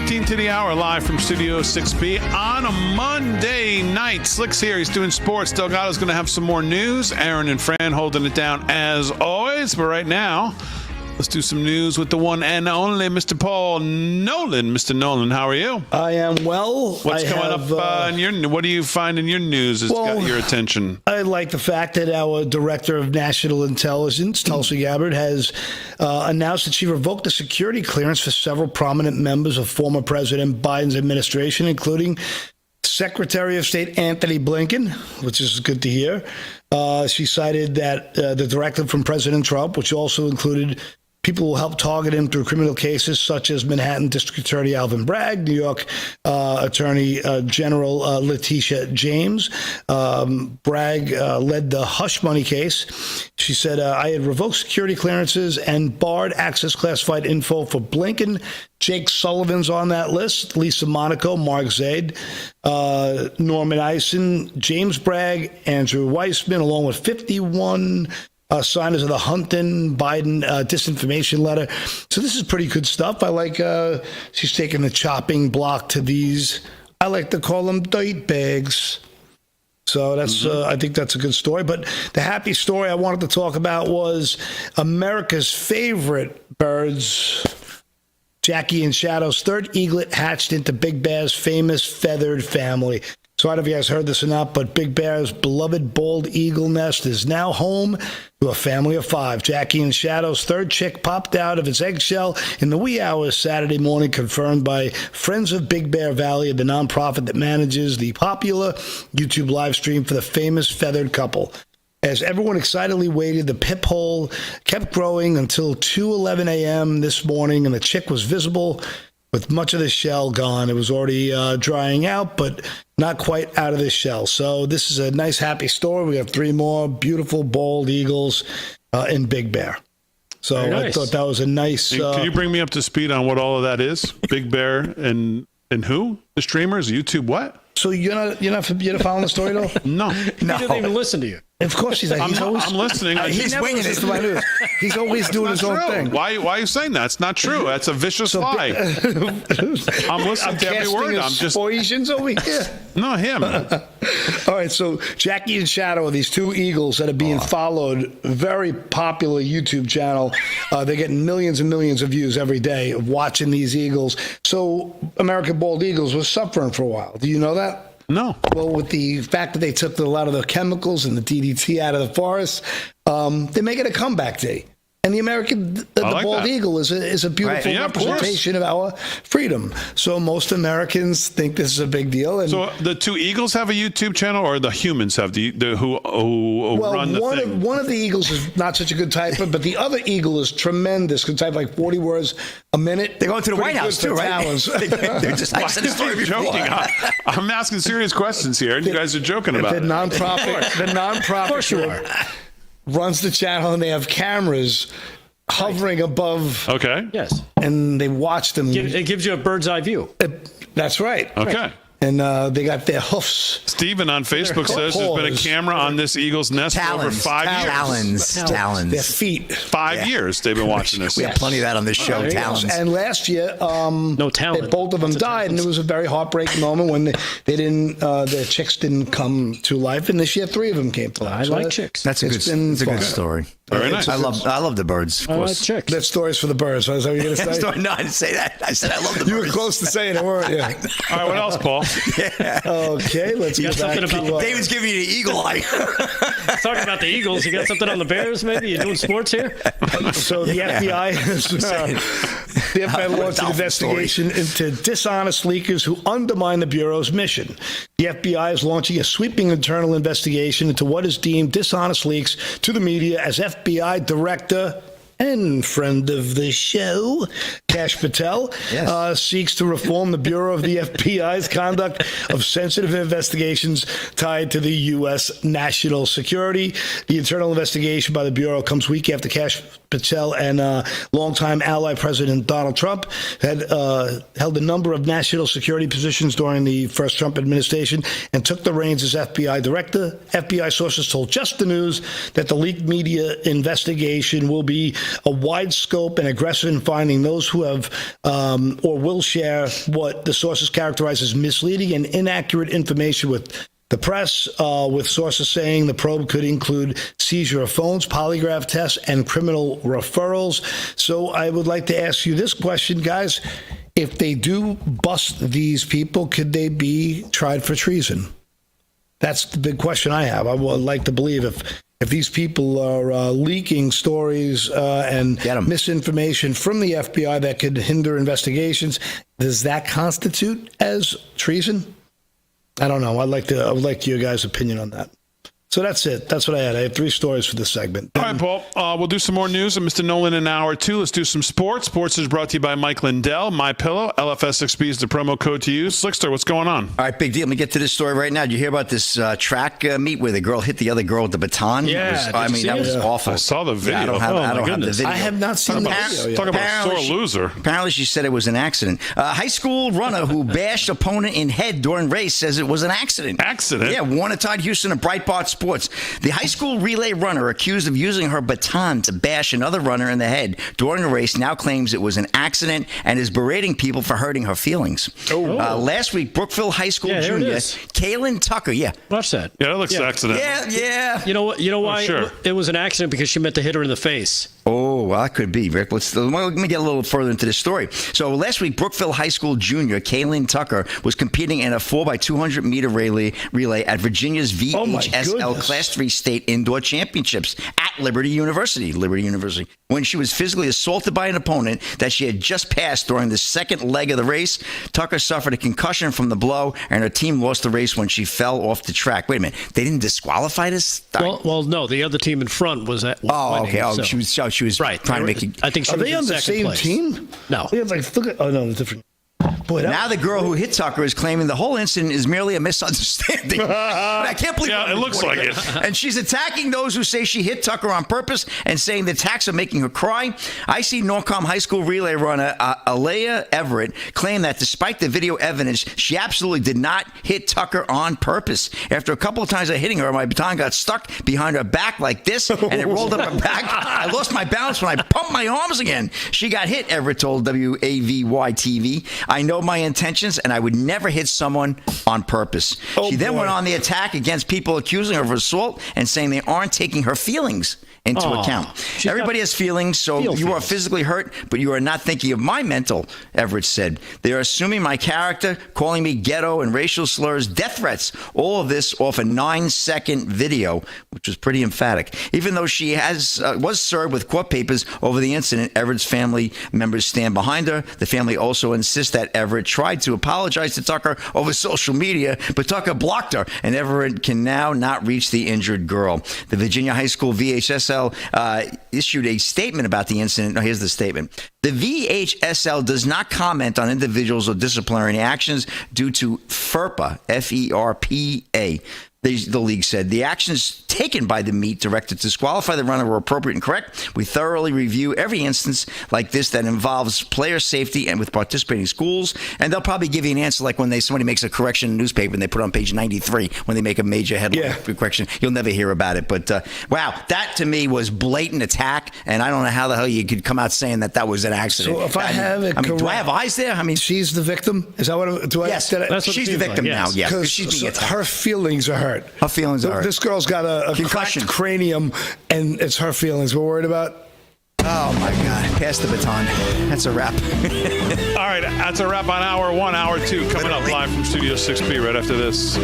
13 to the hour, live from Studio 6B on a Monday night. Slick's here. He's doing sports. Delgado's going to have some more news. Aaron and Fran holding it down as always. But right now, let's do some news with the one and only Mr. Paul Nolan. Mr. Nolan, how are you? I am well. What's coming up in your? What do you find in your news that's got your attention? I like the fact that our Director of National Intelligence, Tulsi Gabbard, has announced that she revoked the security clearance for several prominent members of former President Biden's administration, including Secretary of State Anthony Blinken, which is good to hear. She cited that the directive from President Trump, which also included people who helped target him through criminal cases such as Manhattan District Attorney Alvin Bragg, New York Attorney General Letitia James. Bragg led the hush money case. She said, I had revoked security clearances and barred access classified info for Blinken. Jake Sullivan's on that list, Lisa Monaco, Mark Zaid, Norman Eisen, James Bragg, Andrew Weissman, along with 51 signers of the Hunton-Biden disinformation letter. So this is pretty good stuff. I like she's taking the chopping block to these. I like to call them dirt bags. So that's I think that's a good story. But the happy story I wanted to talk about was America's favorite birds. Jackie and Shadow's third eaglet hatched into Big Bear's famous feathered family. So I don't know if you guys heard this or not, but Big Bear's beloved bald eagle nest is now home to a family of 5. Jackie and Shadow's third chick popped out of its eggshell in the wee hours Saturday morning, confirmed by Friends of Big Bear Valley, the nonprofit that manages the popular YouTube live stream for the famous feathered couple. As everyone excitedly waited, the pip hole kept growing until 2:11 a.m. this morning, and the chick was visible with much of the shell gone. It was already drying out, but not quite out of the shell. So this is a nice, happy story. We have 3 more beautiful bald eagles in Big Bear. So nice. I thought that was a nice... Can you bring me up to speed on what all of that is? Big Bear and who? The streamers? YouTube what? So you're not following the story, though? No. He didn't even listen to you. Of course he's like, I'm listening. He's winging it. He's always doing his own thing. Why are you saying that? It's not true. That's a vicious lie. I'm listening to every word. I'm just aspersions over here. No, him. All right, so Jackie and Shadow are these 2 eagles that are being followed. Very popular YouTube channel. They're getting millions and millions of views every day of watching these eagles. So American bald eagles was suffering for a while. Do you know that? No. Well, with the fact that they took a lot of the chemicals and the DDT out of the forest, they're making a comeback day. And the bald eagle is a beautiful representation of our freedom. So most Americans think this is a big deal. And so the 2 eagles have a YouTube channel, or the humans have who run the thing? One of the eagles is not such a good typer, but the other eagle is tremendous. Can type like 40 words a minute. They're going to the White House too, right? They're just joking. I'm asking serious questions here, and you guys are joking about it. The nonprofit. Of course you are. Runs the channel, and they have cameras hovering above. Okay. Yes. And they watch them. It gives you a bird's eye view. That's right. Okay. Right. And they got their hoofs. Steven on Facebook says there's been a camera on this eagle's nest for over 5 years. Talons. Their feet. 5 years they've been watching this. We have plenty of that on this show, talons. And last year, no talent. Both of them died, and it was a very heartbreaking moment when their chicks didn't come to life. And this year, 3 of them came to life. I like chicks. That's a good story. Very nice. I love the birds. Of course. Chicks. That story's for the birds. Is that what you're going to say? No, I didn't say that. I said I love the birds. You were close to saying it, weren't you? All right, what else, Paul? Okay, let's get back to... David's giving you the eagle eye. Talking about the Eagles, you got something on the Bears, maybe? You doing sports here? So the FBI launched an investigation into dishonest leakers who undermine the Bureau's mission. The FBI is launching a sweeping internal investigation into what is deemed dishonest leaks to the media as FBI Director and friend of the show, Kash Patel, seeks to reform the Bureau of the FBI's conduct of sensitive investigations tied to the U.S. national security. The internal investigation by the Bureau comes week after Kash Patel and longtime ally President Donald Trump had held a number of national security positions during the first Trump administration and took the reins as FBI director. FBI sources told Just the News that the leaked media investigation will be a wide scope and aggressive in finding those who have or will share what the sources characterize as misleading and inaccurate information with the press, with sources saying the probe could include seizure of phones, polygraph tests, and criminal referrals. So I would like to ask you this question, guys. If they do bust these people, could they be tried for treason? That's the big question I have. I would like to believe if these people are leaking stories and misinformation from the FBI that could hinder investigations, does that constitute as treason? I don't know. I would like your guys' opinion on that. So that's it. That's what I had. I had 3 stories for this segment. All right, Paul. We'll do some more news. And Mr. Nolan in hour 2. Let's do some sports. Sports is brought to you by Mike Lindell, MyPillow. LFS6B is the promo code to use. Slickster, what's going on? All right, big deal. Let me get to this story right now. Did you hear about this track meet where the girl hit the other girl with the baton? Yeah. That was awful. I saw the video. Yeah, I don't have the video. I have not seen the video. Talk about a sore loser. Apparently, she said it was an accident. High school runner who bashed opponent in head during race says it was an accident. Accident? Yeah, Warner Todd Houston of Breitbart Sports. The high school relay runner accused of using her baton to bash another runner in the head during a race now claims it was an accident and is berating people for hurting her feelings. Last week, Brookville High School junior Kaylin Tucker. Watch that. Yeah, it looks accidental. Yeah. You know why? Sure. It was an accident because she meant to hit her in the face. Oh, well, that could be, Rick. Let me get a little further into this story. So last week, Brookville High School junior Kaylin Tucker was competing in a 4x200 meter relay at Virginia's VHSL Class 3 State Indoor Championships at Liberty University, when she was physically assaulted by an opponent that she had just passed during the second leg of the race. Tucker suffered a concussion from the blow, and her team lost the race when she fell off the track. Wait a minute. They didn't disqualify this? Well, no. The other team in front was at winning, okay. Oh, so she was right. Trying to make it. I think she Are was they in on the same place. team? No. Yeah, look at. Oh no, it's different. Boy, now the girl who hit Tucker is claiming the whole incident is merely a misunderstanding. I can't believe it looks like it. And she's attacking those who say she hit Tucker on purpose and saying the attacks are making her cry. I see Norcom High School relay runner Alea Everett claim that despite the video evidence, she absolutely did not hit Tucker on purpose. After a couple of times of hitting her, my baton got stuck behind her back like this, and it rolled up her back. I lost my balance when I pumped my arms again. She got hit, Everett told WAVY-TV. I know my intentions, and I would never hit someone on purpose. She then went on the attack against people accusing her of assault and saying they aren't taking her feelings into account. Everybody has feelings, so you are physically hurt, but you are not thinking of my mental, Everett said. They are assuming my character, calling me ghetto and racial slurs, death threats, all of this off a 9-second video, which was pretty emphatic. Even though she was served with court papers over the incident, Everett's family members stand behind her. The family also insists that Everett tried to apologize to Tucker over social media, but Tucker blocked her, and Everett can now not reach the injured girl. The Virginia High School VHSL issued a statement about the incident. Now, here's the statement. The VHSL does not comment on individuals or disciplinary actions due to FERPA, F-E-R-P-A. The league said the actions taken by the meet director to disqualify the runner were appropriate and correct. We thoroughly review every instance like this that involves player safety and with participating schools. And they'll probably give you an answer like when somebody makes a correction in the newspaper and they put it on page 93 when they make a major headline correction. You'll never hear about it. But wow, that to me was blatant attack. And I don't know how the hell you could come out saying that was an accident. So if I have it correct, do I have eyes there? I mean, she's the victim. Is that what? Yes, she's the victim now. Yeah, because her feelings are hurt. hurt. Her feelings are hurt. This girl's got a cracked cranium, and it's her feelings we're worried about. Oh, my God. Pass the baton. That's a wrap. All right, that's a wrap on hour 1. Hour 2 coming up live from Studio 6B right after this.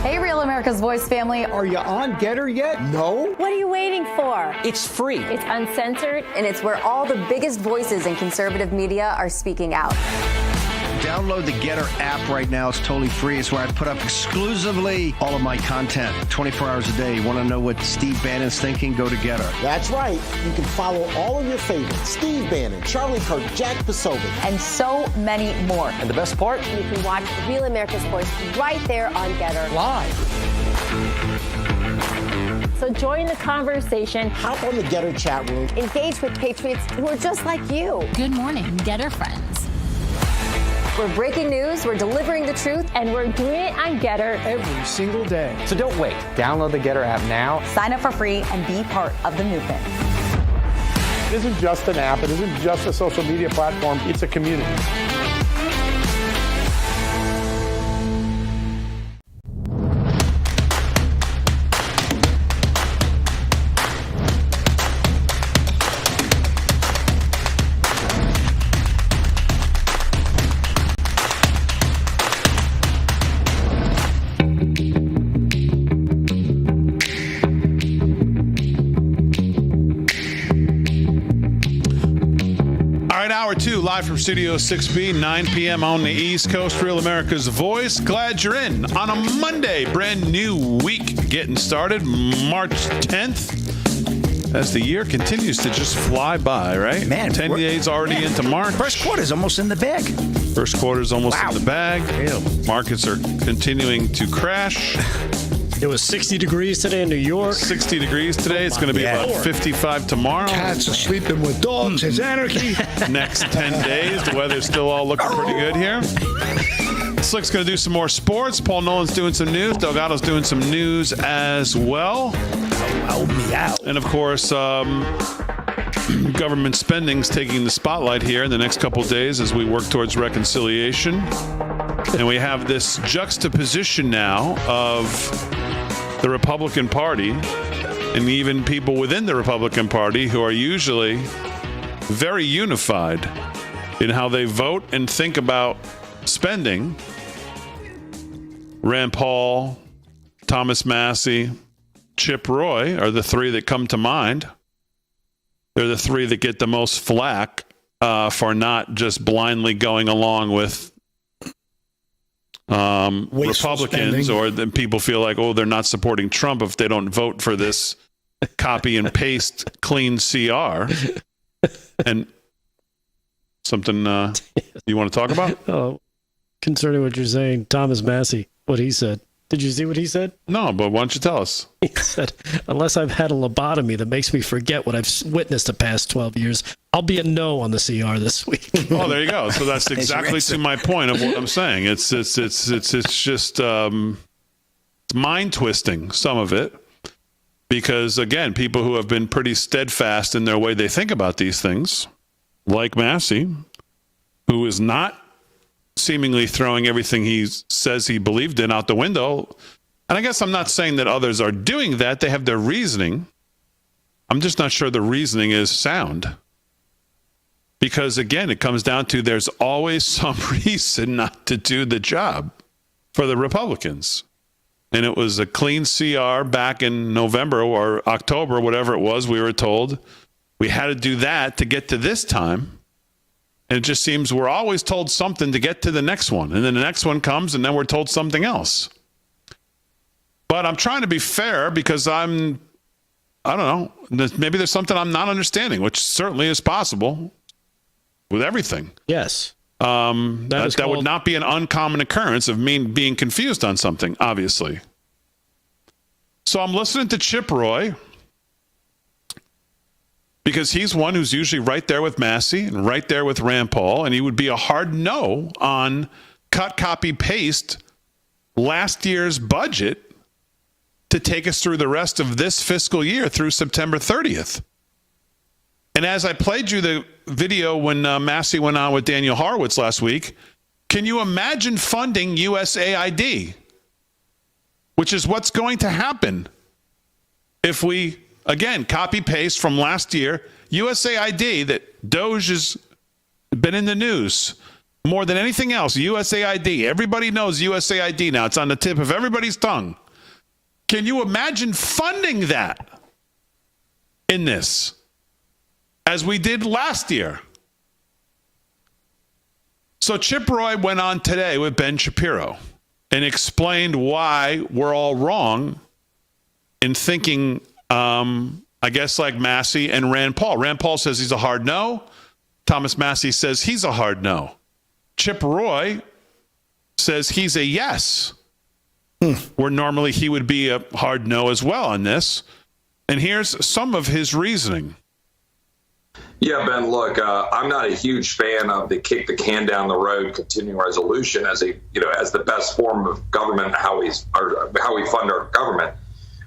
Hey, Real America's Voice family. Are you on Getter yet? No? What are you waiting for? It's free. It's uncensored, and it's where all the biggest voices in conservative media are speaking out. Download the Getter app right now. It's totally free. It's where I put up exclusively all of my content 24 hours a day. You want to know what Steve Bannon's thinking? Go to Getter. That's right. You can follow all of your favorites. Steve Bannon, Charlie Kirk, Jack Posobiec. And so many more. And the best part? You can watch Real America's Voice right there on Getter. Live. So join the conversation. Hop on the Getter chat room. Engage with patriots who are just like you. Good morning, Getter friends. We're breaking news, we're delivering the truth, and we're doing it on Getter every single day. So don't wait. Download the Getter app now. Sign up for free and be part of the movement. It isn't just an app. It isn't just a social media platform. It's a community. Hour 2, live from Studio 6B, 9 p.m. on the East Coast, Real America's Voice. Glad you're in on a Monday, brand new week getting started, March 10th. As the year continues to just fly by, right? Man, 10 days already into March. First quarter's almost in the bag. First quarter's almost in the bag. Markets are continuing to crash. It was 60 degrees today in New York. 60 degrees today. It's going to be about 55 tomorrow. Cats are sleeping with dogs. It's anarchy. Next 10 days, the weather's still all looking pretty good here. Slick's going to do some more sports. Paul Nolan's doing some news. Delgado's doing some news as well. And, of course, government spending's taking the spotlight here in the next couple of days as we work towards reconciliation. And we have this juxtaposition now of the Republican Party and even people within the Republican Party who are usually very unified in how they vote and think about spending. Rand Paul, Thomas Massie, Chip Roy are the three that come to mind. They're the three that get the most flack for not just blindly going along with Republicans, spending. or then people feel like, oh, they're not supporting Trump if they don't vote for this copy and paste clean CR. And something you want to talk about? Oh, concerning what you're saying, Thomas Massie, what he said. Did you see what he said? No, but why don't you tell us? He said, unless I've had a lobotomy that makes me forget what I've witnessed the past 12 years, I'll be a no on the CR this week. Oh, there you go. So that's exactly to my point of what I'm saying. It's just mind twisting, some of it, because again, people who have been pretty steadfast in their way they think about these things, like Massie, who is not seemingly throwing everything he says he believed in out the window. And I guess I'm not saying that others are doing that. They have their reasoning. I'm just not sure the reasoning is sound. Because, again, it comes down to there's always some reason not to do the job for the Republicans. And it was a clean CR back in November or October, whatever it was, we were told. We had to do that to get to this time. And it just seems we're always told something to get to the next one. And then the next one comes, and then we're told something else. But I'm trying to be fair because I don't know, maybe there's something I'm not understanding, which certainly is possible with everything. Yes. That would not be an uncommon occurrence of me being confused on something, obviously. So I'm listening to Chip Roy, because he's one who's usually right there with Massie and right there with Rand Paul, and he would be a hard no on cut, copy, paste last year's budget to take us through the rest of this fiscal year through September 30th. And as I played you the video when Massie went on with Daniel Horowitz last week, can you imagine funding USAID, which is what's going to happen if we, again, copy-paste from last year, USAID, that Doge has been in the news more than anything else. USAID. Everybody knows USAID now. It's on the tip of everybody's tongue. Can you imagine funding that in this, as we did last year? So Chip Roy went on today with Ben Shapiro and explained why we're all wrong in thinking, I guess, like Massie and Rand Paul. Rand Paul says he's a hard no. Thomas Massie says he's a hard no. Chip Roy says he's a yes, where normally he would be a hard no as well on this. And here's some of his reasoning. Yeah, Ben, look, I'm not a huge fan of the kick the can down the road continuing resolution as the best form of government, how we fund our government.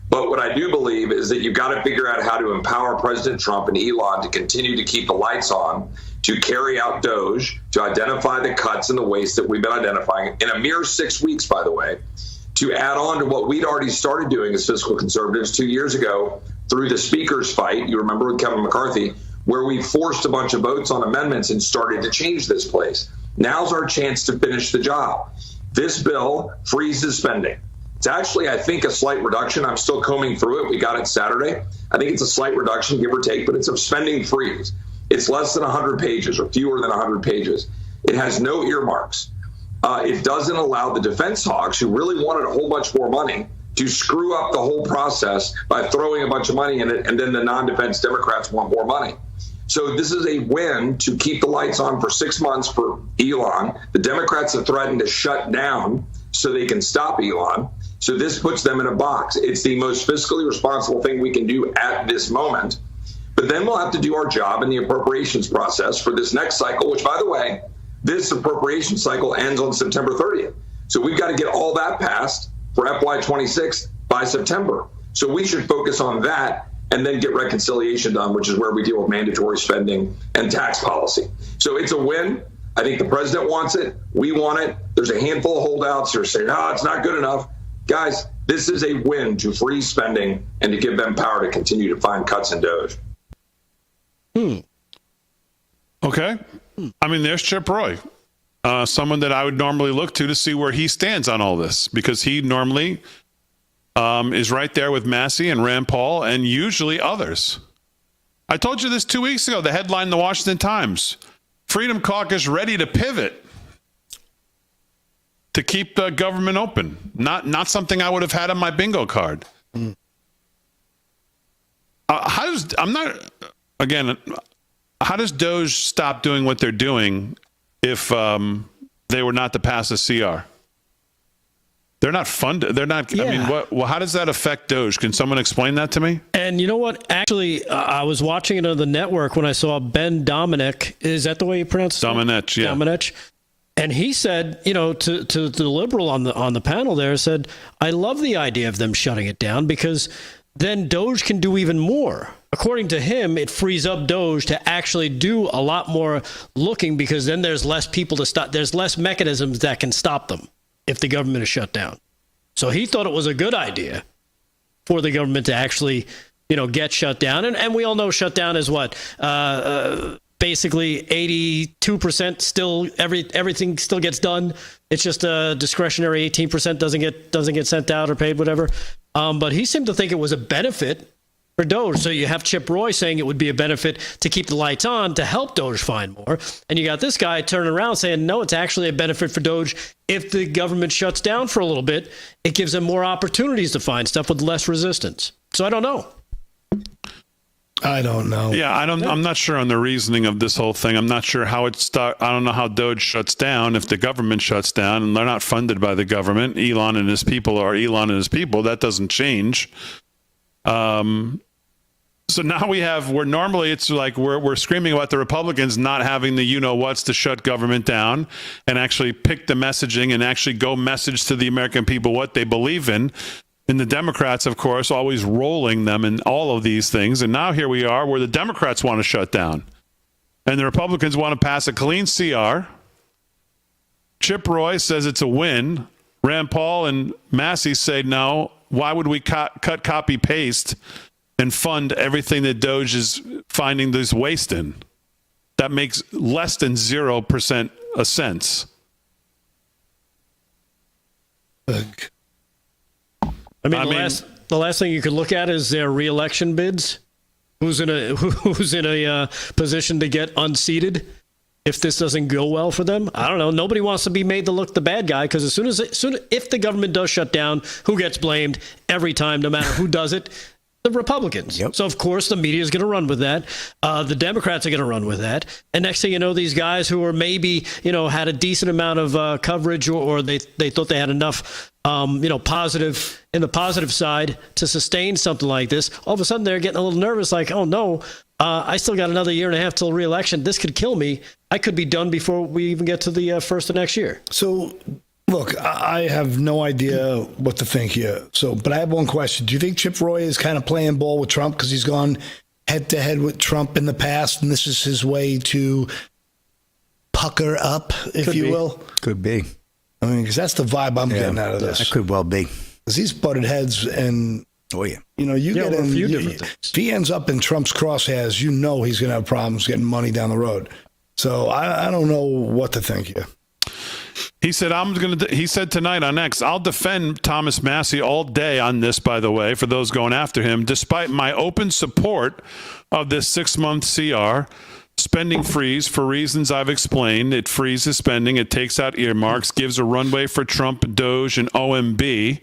But what I do believe is that you've got to figure out how to empower President Trump and Elon to continue to keep the lights on, to carry out Doge, to identify the cuts and the waste that we've been identifying in a mere 6 weeks, by the way, to add on to what we'd already started doing as fiscal conservatives 2 years ago through the speaker's fight. You remember with Kevin McCarthy, where we forced a bunch of votes on amendments and started to change this place. Now's our chance to finish the job. This bill freezes spending. It's actually, I think, a slight reduction. I'm still combing through it. We got it Saturday. I think it's a slight reduction, give or take, but it's a spending freeze. It's less than 100 pages or fewer than 100 pages. It has no earmarks. It doesn't allow the defense hawks, who really wanted a whole bunch more money, to screw up the whole process by throwing a bunch of money in it, and then the non-defense Democrats want more money. So this is a win to keep the lights on for 6 months for Elon. The Democrats have threatened to shut down so they can stop Elon. So this puts them in a box. It's the most fiscally responsible thing we can do at this moment. But then we'll have to do our job in the appropriations process for this next cycle, which, by the way, this appropriation cycle ends on September 30th. So we've got to get all that passed for FY26 by September. So we should focus on that and then get reconciliation done, which is where we deal with mandatory spending and tax policy. So it's a win. I think the president wants it. We want it. There's a handful of holdouts who are saying, oh, it's not good enough. Guys, this is a win to freeze spending and to give them power to continue to find cuts in DOGE. Okay. I mean, there's Chip Roy, someone that I would normally look to see where he stands on all this, because he normally is right there with Massey and Rand Paul and usually others. I told you this 2 weeks ago, the headline in the Washington Times, Freedom Caucus ready to pivot to keep the government open. Not something I would have had on my bingo card. How does DOGE stop doing what they're doing if they were not to pass a CR? They're not funded. They're not. Yeah. I mean, how does that affect DOGE? Can someone explain that to me? And you know what? Actually, I was watching it on the network when I saw Ben Domenech. Is that the way you pronounce it? Domenech, yeah. Domenech. And he said, to the liberal on the panel there, said, I love the idea of them shutting it down because then DOGE can do even more. According to him, it frees up DOGE to actually do a lot more looking, because then there's less people to stop. There's less mechanisms that can stop them if the government is shut down. So he thought it was a good idea for the government to actually, get shut down. And we all know shut down is what? Basically 82% still, everything still gets done. It's just a discretionary 18% doesn't get sent out or paid, whatever. But he seemed to think it was a benefit for DOGE. So you have Chip Roy saying it would be a benefit to keep the lights on to help DOGE find more. And you got this guy turning around saying, no, it's actually a benefit for DOGE. If the government shuts down for a little bit, it gives them more opportunities to find stuff with less resistance. So I don't know. I don't know. Yeah, I'm not sure on the reasoning of this whole thing. I'm not sure how it starts. I don't know how DOGE shuts down if the government shuts down, and they're not funded by the government. Elon and his people are Elon and his people. That doesn't change. So now we're normally it's like we're screaming about the Republicans not having the you-know-whats to shut government down and actually pick the messaging and actually go message to the American people what they believe in. And the Democrats, of course, always rolling them in all of these things. And now here we are where the Democrats want to shut down. And the Republicans want to pass a clean CR. Chip Roy says it's a win. Rand Paul and Massey say no. Why would we cut, copy, paste, and fund everything that DOGE is finding this waste in? That makes less than 0% a sense. I mean, the last thing you could look at is their re-election bids. Who's in a position to get unseated if this doesn't go well for them? I don't know. Nobody wants to be made to look the bad guy, because if the government does shut down, who gets blamed every time, no matter who does it? The Republicans. Yep. So, of course, the media is going to run with that. The Democrats are going to run with that. And next thing you know, these guys who are maybe, had a decent amount of coverage or they thought they had enough, positive in the positive side to sustain something like this, all of a sudden they're getting a little nervous, like, oh, no, I still got another year and a half till re-election. This could kill me. I could be done before we even get to the first of next year. So, look, I have no idea what to think here. But I have one question. Do you think Chip Roy is kind of playing ball with Trump because he's gone head-to-head with Trump in the past, and this is his way to pucker up, if you will? Could be. I mean, because that's the vibe I'm getting out of this. That could well be. Because he's butted heads, and get in. If he ends up in Trump's crosshairs, he's going to have problems getting money down the road. So I don't know what to think here. He said, he said tonight on X, I'll defend Thomas Massey all day on this, by the way, for those going after him, despite my open support of this 6-month CR spending freeze for reasons I've explained. It freezes spending. It takes out earmarks, gives a runway for Trump, DOGE, and OMB.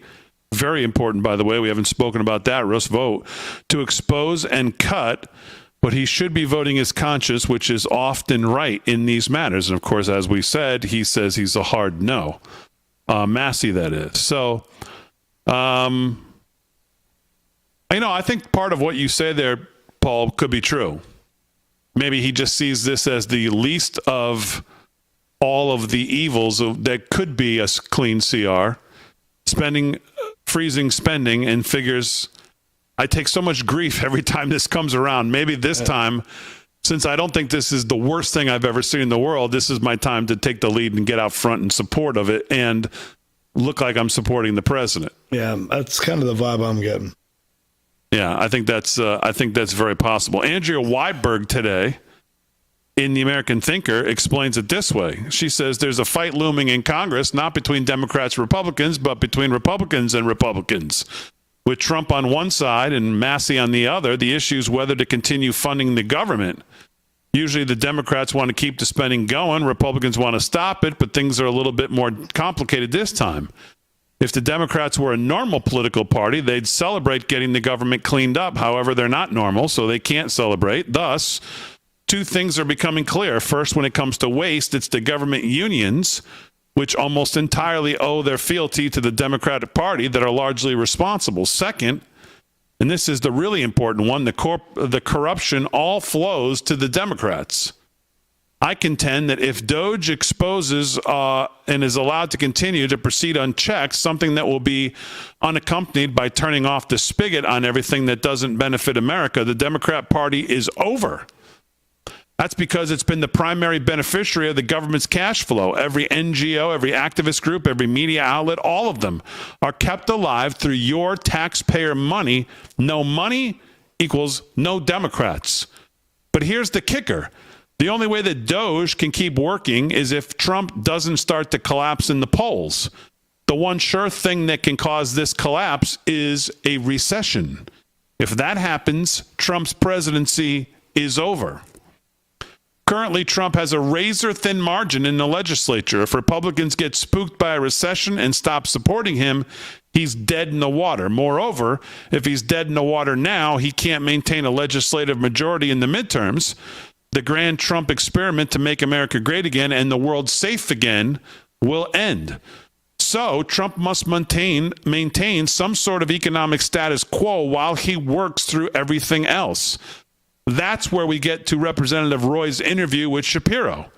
Very important, by the way. We haven't spoken about that. Russ vote to expose and cut. But he should be voting his conscience, which is often right in these matters. And, of course, as we said, he says he's a hard no. Massey, that is. So I think part of what you say there, Paul, could be true. Maybe he just sees this as the least of all of the evils that could be a clean CR, freezing spending, and figures, I take so much grief every time this comes around. Maybe this time, since I don't think this is the worst thing I've ever seen in the world, this is my time to take the lead and get out front in support of it and look like I'm supporting the president. Yeah, that's kind of the vibe I'm getting. Yeah, I think that's very possible. Andrea Weinberg today in the American Thinker explains it this way. She says there's a fight looming in Congress, not between Democrats and Republicans, but between Republicans and Republicans. With Trump on one side and Massey on the other, the issue is whether to continue funding the government. Usually the Democrats want to keep the spending going. Republicans want to stop it, but things are a little bit more complicated this time. If the Democrats were a normal political party, they'd celebrate getting the government cleaned up. However, they're not normal, so they can't celebrate. Thus, two things are becoming clear. First, when it comes to waste, it's the government unions, which almost entirely owe their fealty to the Democratic Party, that are largely responsible. Second, and this is the really important one, the corruption all flows to the Democrats. I contend that if DOJ exposes and is allowed to continue to proceed unchecked, something that will be unaccompanied by turning off the spigot on everything that doesn't benefit America, the Democrat Party is over. That's because it's been the primary beneficiary of the government's cash flow. Every NGO, every activist group, every media outlet, all of them are kept alive through your taxpayer money. No money equals no Democrats. But here's the kicker. The only way that DOJ can keep working is if Trump doesn't start to collapse in the polls. The one sure thing that can cause this collapse is a recession. If that happens, Trump's presidency is over. Currently, Trump has a razor-thin margin in the legislature. If Republicans get spooked by a recession and stop supporting him, he's dead in the water. Moreover, if he's dead in the water now, he can't maintain a legislative majority in the midterms. The grand Trump experiment to make America great again and the world safe again will end. So Trump must maintain some sort of economic status quo while he works through everything else. That's where we get to Representative Roy's interview with Shapiro.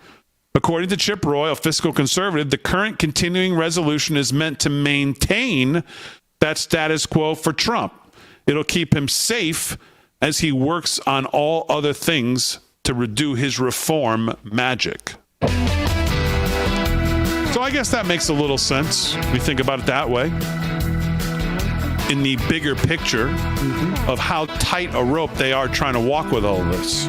According to Chip Roy, a fiscal conservative, the current continuing resolution is meant to maintain that status quo for Trump. It'll keep him safe as he works on all other things to redo his reform magic. So I guess that makes a little sense. We think about it that way. In the bigger picture of how tight a rope they are trying to walk with all of this.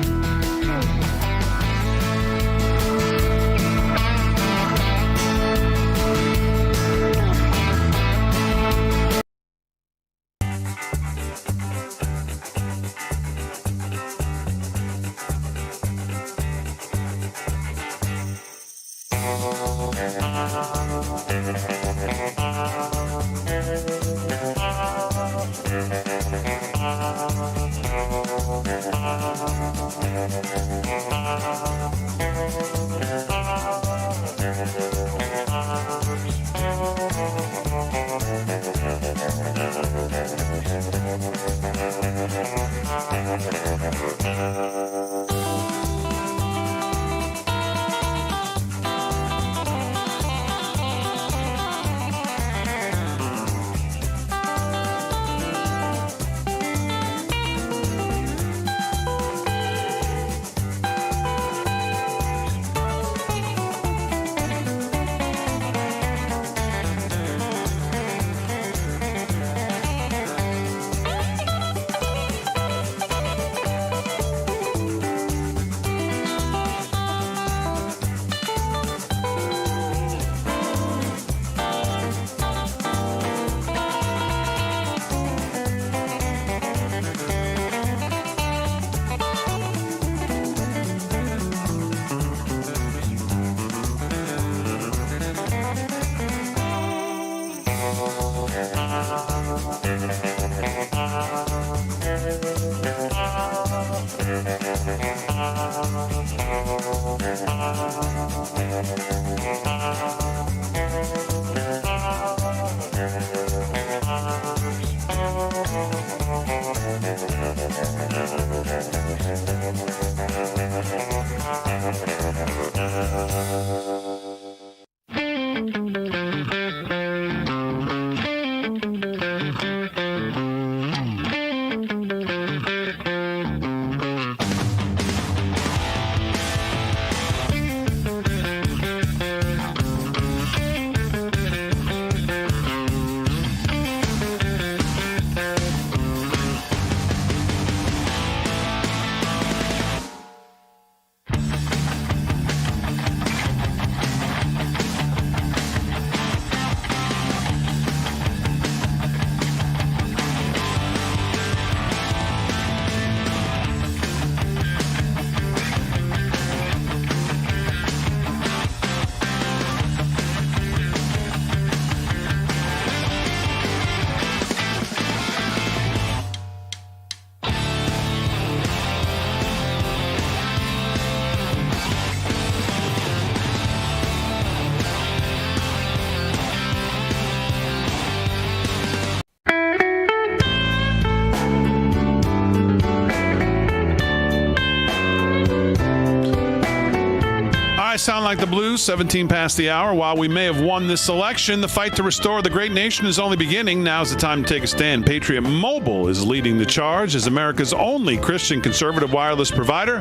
like the Blues, 17 past the hour. While we may have won this election, the fight to restore the great nation is only beginning. Now's the time to take a stand. Patriot Mobile is leading the charge as America's only Christian conservative wireless provider.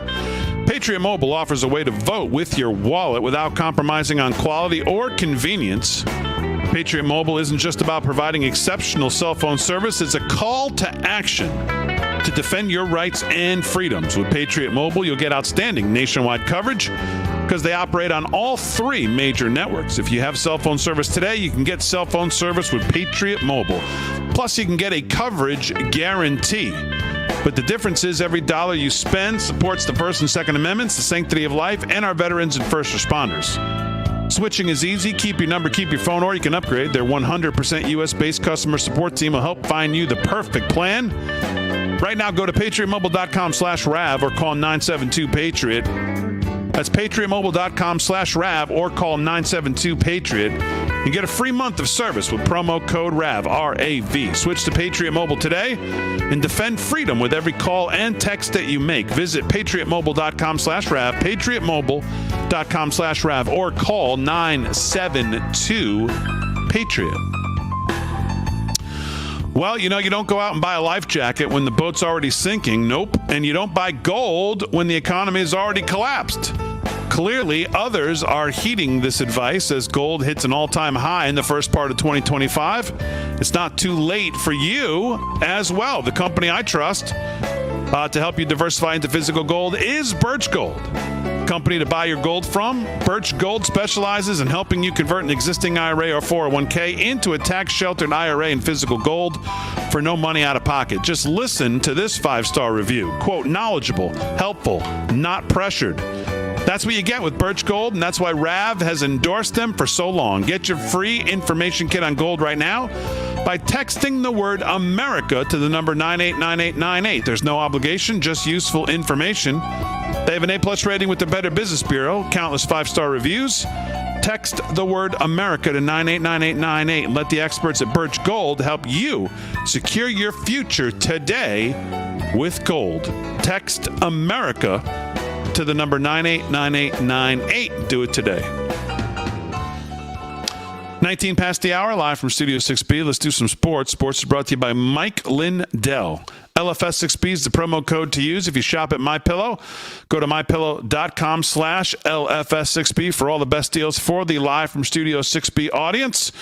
Patriot Mobile offers a way to vote with your wallet without compromising on quality or convenience. Patriot Mobile isn't just about providing exceptional cell phone service, it's a call to action to defend your rights and freedoms. With Patriot Mobile, you'll get outstanding nationwide coverage because they operate on all 3 major networks. If you have cell phone service today, you can get cell phone service with Patriot Mobile. Plus, you can get a coverage guarantee. But the difference is every dollar you spend supports the First and Second Amendments, the sanctity of life, and our veterans and first responders. Switching is easy. Keep your number, keep your phone, or you can upgrade. Their 100% U.S.-based customer support team will help find you the perfect plan. Right now, go to patriotmobile.com/RAV or call 972-PATRIOT. That's patriotmobile.com/RAV or call 972-PATRIOT. And get a free month of service with promo code RAV, R-A-V. Switch to Patriot Mobile today and defend freedom with every call and text that you make. Visit patriotmobile.com/RAV, patriotmobile.com/RAV, or call 972-PATRIOT. Well, you don't go out and buy a life jacket when the boat's already sinking. Nope. And you don't buy gold when the economy has already collapsed. Clearly, others are heeding this advice as gold hits an all-time high in the first part of 2025. It's not too late for you as well. The company I trust to help you diversify into physical gold is Birch Gold. Company to buy your gold from. Birch Gold specializes in helping you convert an existing IRA or 401k into a tax-sheltered IRA in physical gold for no money out of pocket. Just listen to this 5-star review. Quote, knowledgeable, helpful, not pressured. That's what you get with Birch Gold, and that's why RAV has endorsed them for so long. Get your free information kit on gold right now by texting the word America to the number 989898. There's no obligation, just useful information. They have an A+ rating with the Better Business Bureau, countless 5-star reviews. Text the word America to 989898 and let the experts at Birch Gold help you secure your future today with gold. Text America to the number 989898. Do it today. 19 past the hour, live from Studio 6B. Let's do some sports. Sports is brought to you by Mike Lindell. LFS6B is the promo code to use if you shop at MyPillow. Go to mypillow.com/LFS6B for all the best deals for the live from Studio 6B audience.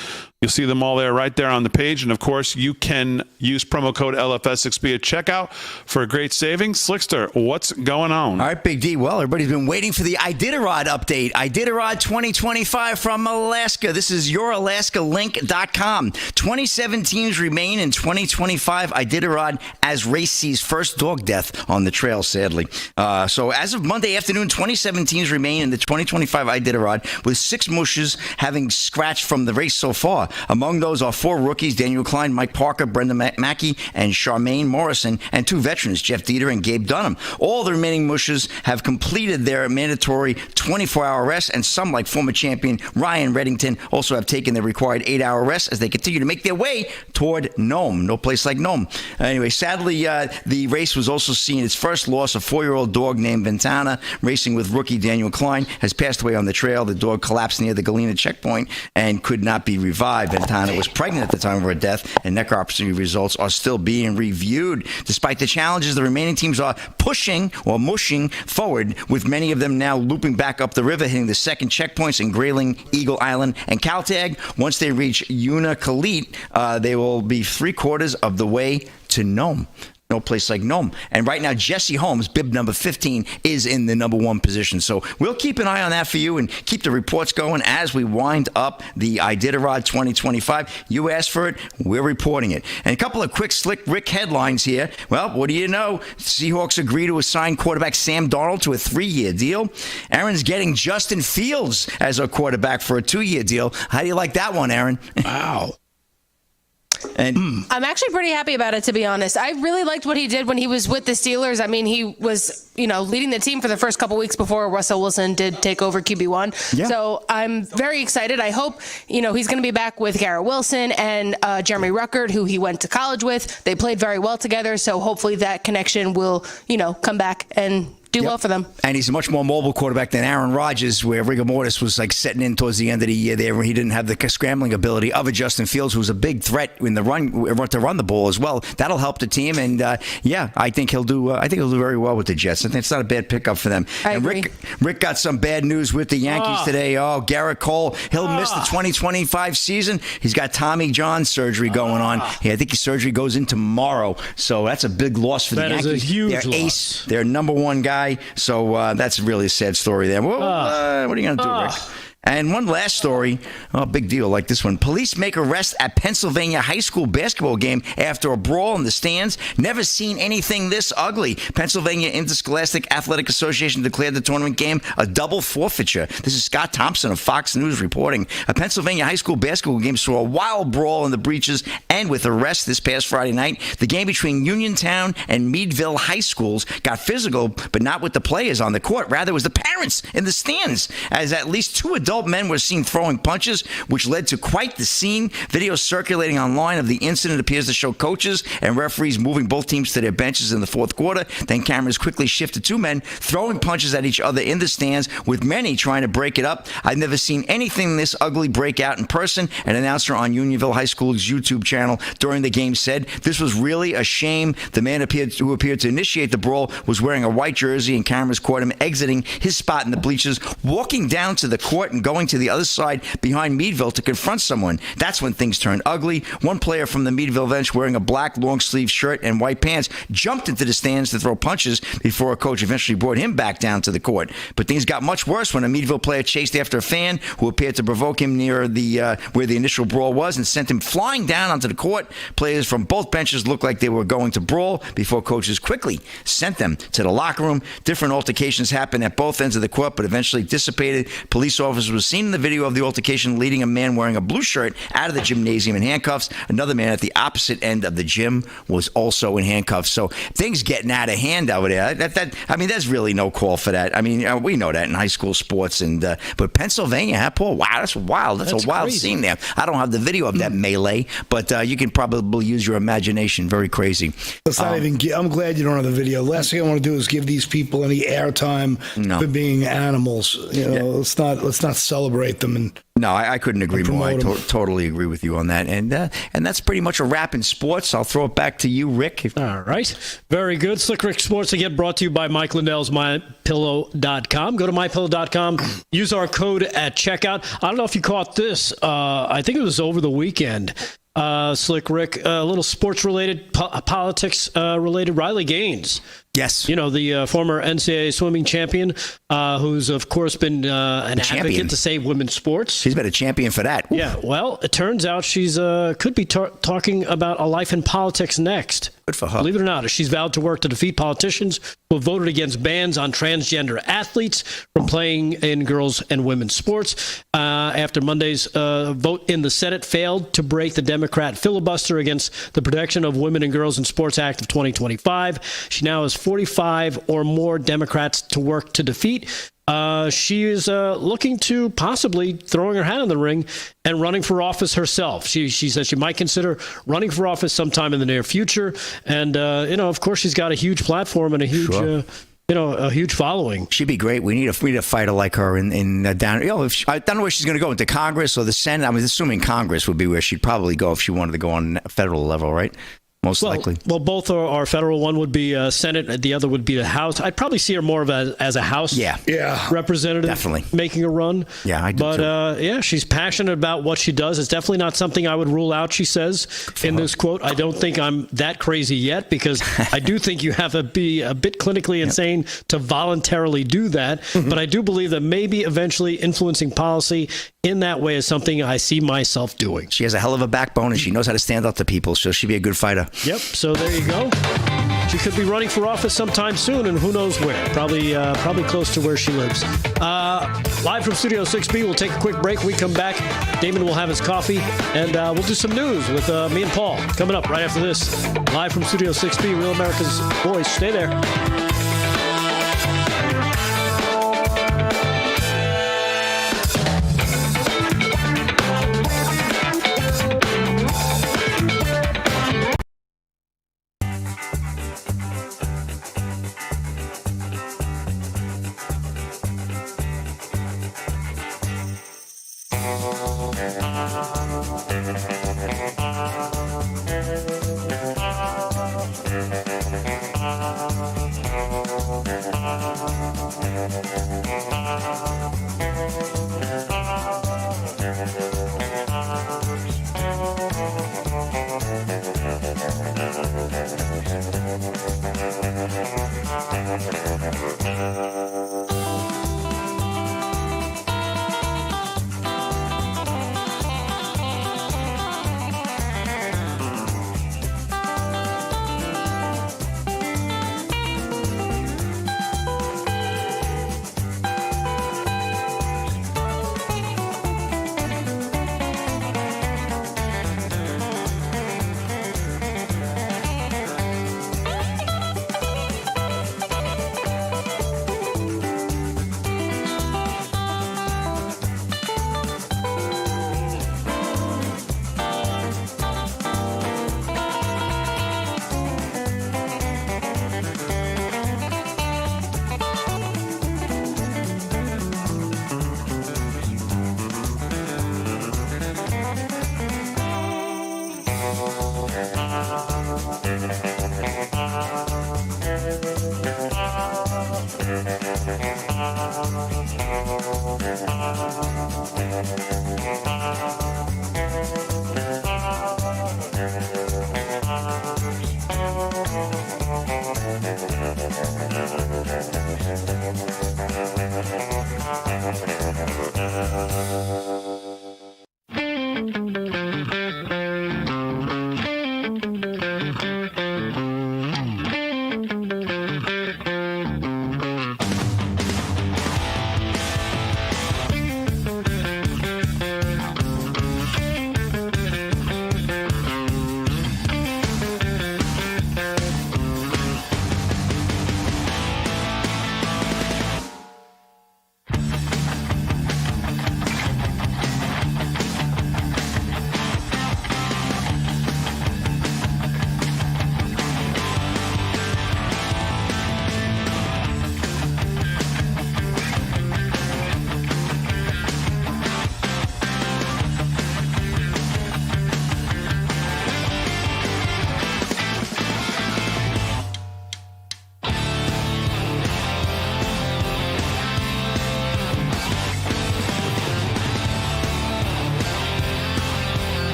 You'll see them all there right there on the page. And, of course, you can use promo code LFS6B at checkout for a great savings. Slickster, what's going on? All right, Big D. Well, everybody's been waiting for the Iditarod update. Iditarod 2025 from Alaska. This is youralaska.link.com. 27 teams remain in 2025 Iditarod as race sees first dog death on the trail, sadly. So as of Monday afternoon, 27 teams remain in the 2025 Iditarod, with 6 mushes having scratched from the race so far. Among those are 4 rookies, Daniel Klein, Mike Parker, Brenda Mackey, and Charmaine Morrison, and 2 veterans, Jeff Dieter and Gabe Dunham. All the remaining mushes have completed their mandatory 24-hour rest, and some, like former champion Ryan Reddington, also have taken their required 8-hour rest as they continue to make their way toward Nome. No place like Nome. Anyway, sadly, the race was also seeing its first loss. A 4-year-old dog named Ventana, racing with rookie Daniel Klein, has passed away on the trail. The dog collapsed near the Galena checkpoint and could not be revived. Ventana was pregnant at the time of her death, and necropsy results are still being reviewed. Despite the challenges, the remaining teams are pushing or mushing forward, with many of them now looping back up the river, hitting the second checkpoints in Grayling, Eagle Island, and Caltag. Once they reach Unalakleet, they will be 3/4 of the way to Nome. No place like Nome. And right now, Jesse Holmes, bib number 15, is in the number 1 position. So we'll keep an eye on that for you and keep the reports going as we wind up the Iditarod 2025. You asked for it, we're reporting it. And a couple of quick slick Rick headlines here. Well, what do you know? Seahawks agree to assign quarterback Sam Darnold to a 3-year deal. Aaron's getting Justin Fields as a quarterback for a 2-year deal. How do you like that one, Aaron? Wow. And I'm actually pretty happy about it, to be honest. I really liked what he did when he was with the Steelers. I mean, he was, leading the team for the first couple weeks before Russell Wilson did take over QB1. Yeah. So I'm very excited. I hope, he's going to be back with Garrett Wilson and Jeremy Ruckert, who he went to college with. They played very well together. So hopefully that connection will, come back and do well for them. And he's a much more mobile quarterback than Aaron Rodgers, where rigor mortis was like setting in towards the end of the year there, where he didn't have the scrambling ability of a Justin Fields, who's a big threat in the run to run the ball as well. That'll help the team, and I think he'll do. I think he'll do very well with the Jets. I think it's not a bad pickup for them. I agree. Rick got some bad news with the Yankees today. Oh, Garrett Cole, he'll miss the 2025 season. He's got Tommy John surgery going on. Yeah, I think his surgery goes in tomorrow, so that's a big loss for the Yankees. That is a huge Their loss. ace, their number one guy. So that's really a sad story there. Well, what are you going to do, Rick? And one last story, big deal like this one. Police make arrest at Pennsylvania high school basketball game after a brawl in the stands. Never seen anything this ugly. Pennsylvania Interscholastic Athletic Association declared the tournament game a double forfeiture. This is Scott Thompson of Fox News reporting. A Pennsylvania high school basketball game saw a wild brawl in the breaches and with arrests this past Friday night. The game between Uniontown and Meadville high schools got physical, but not with the players on the court. Rather, it was the parents in the stands, as at least two adult men were seen throwing punches, which led to quite the scene. Video circulating online of the incident appears to show coaches and referees moving both teams to their benches in the fourth quarter. Then cameras quickly shift to two men throwing punches at each other in the stands, with many trying to break it up. I've never seen anything this ugly break out in person. An announcer on Unionville High School's YouTube channel during the game said, "This was really a shame. The man who appeared to initiate the brawl was wearing a white jersey, and cameras caught him exiting his spot in the bleachers, walking down to the court and going to the other side behind Meadville to confront someone. That's when things turned ugly. One player from the Meadville bench wearing a black long-sleeve shirt and white pants jumped into the stands to throw punches before a coach eventually brought him back down to the court. But things got much worse when a Meadville player chased after a fan who appeared to provoke him near the where the initial brawl was and sent him flying down onto the court. Players from both benches looked like they were going to brawl before coaches quickly sent them to the locker room. Different altercations happened at both ends of the court, but eventually dissipated. Police officers were seen in the video of the altercation leading a man wearing a blue shirt out of the gymnasium in handcuffs. Another man at the opposite end of the gym was also in handcuffs. So things getting out of hand over there. There's really no call for that. I mean, we know that in high school sports, and but Pennsylvania, huh, Paul? Wow, that's wild. That's a wild crazy scene there. I don't have the video of that melee, but you can probably use your imagination. Very crazy. Let's not even. I'm glad you don't have the video. Last thing I want to do is give these people any airtime for being animals. Let's not celebrate them. And no, I couldn't agree more. I totally agree with you on that. And that's pretty much a wrap in sports. I'll throw it back to you, Rick. All right. Very good. Slick Rick Sports again brought to you by Mike Lindell's MyPillow.com. Go to MyPillow.com. Use our code at checkout. I don't know if you caught this. I think it was over the weekend. Slick Rick, a little sports-related, politics-related. Riley Gaines. Yes. The former NCAA swimming champion, who's, of course, been an advocate to save women's sports. She's been a champion for that. Yeah, well, it turns out she's could be talking about a life in politics next. Good for her. Believe it or not, she's vowed to work to defeat politicians who have voted against bans on transgender athletes from playing in girls' and women's sports. After Monday's vote in the Senate failed to break the Democrat filibuster against the Protection of Women and Girls in Sports Act of 2025, she now has 45 or more Democrats to work to defeat. She is looking to possibly throwing her hat in the ring and running for office herself. She says she might consider running for office sometime in the near future. And, of course, she's got a huge platform and a huge, a huge following. She'd be great. We need a fighter like her in down. I don't know where she's going to go, into Congress or the Senate. I was assuming Congress would be where she'd probably go if she wanted to go on a federal level, right? Most likely. Well, both are federal. One would be Senate. The other would be the House. I'd probably see her more of as a House representative. Definitely. Making a run. Yeah, I do too. She's passionate about what she does. It's definitely not something I would rule out, she says in this quote. I don't think I'm that crazy yet, because I do think you have to be a bit clinically insane to voluntarily do that. But I do believe that maybe eventually influencing policy in that way is something I see myself doing. She has a hell of a backbone, and she knows how to stand up to people, so she'd be a good fighter. Yep, so there you go. She could be running for office sometime soon, and who knows where. Probably close to where she lives. Live from Studio 6B, we'll take a quick break. We come back, Damon will have his coffee, and we'll do some news with me and Paul coming up right after this. Live from Studio 6B, Real America's Voice. Stay there.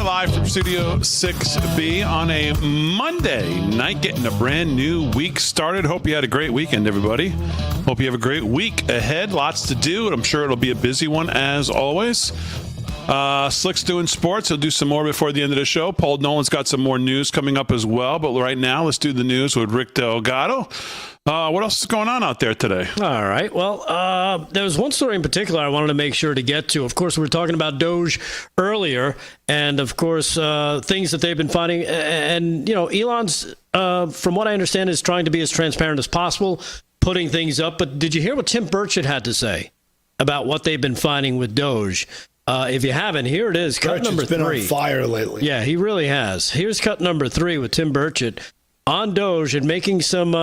live from Studio 6B on a Monday night, getting a brand new week started. Hope you had a great weekend, everybody. Hope you have a great week ahead. Lots to do, and I'm sure it'll be a busy one as always. Slick's doing sports. He'll do some more before the end of the show. Paul Nolan's got some more news coming up as well. But right now, let's do the news with Rick Delgado. What else is going on out there today? All right. Well, there was one story in particular I wanted to make sure to get to. Of course, we were talking about Doge earlier, and of course, things that they've been finding. And, Elon's, from what I understand, is trying to be as transparent as possible, putting things up. But did you hear what Tim Burchett had to say about what they've been finding with Doge? If you haven't, here it is. Cut number 3. Been on fire lately. Yeah, he really has. Here's cut number 3 with Tim Burchett on Doge and making some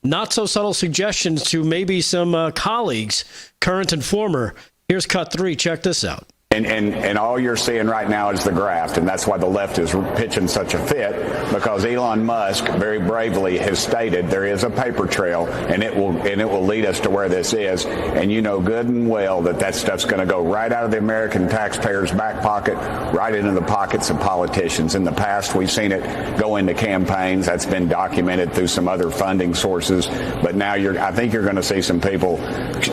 not so subtle suggestions to maybe some colleagues, current and former. Here's cut 3. Check this out. And all you're seeing right now is the graft, and that's why the left is pitching such a fit, because Elon Musk very bravely has stated there is a paper trail, and it will lead us to where this is. And you know good and well that stuff's going to go right out of the American taxpayer's back pocket, right into the pockets of politicians. In the past, we've seen it go into campaigns. That's been documented through some other funding sources. But now I think you're going to see some people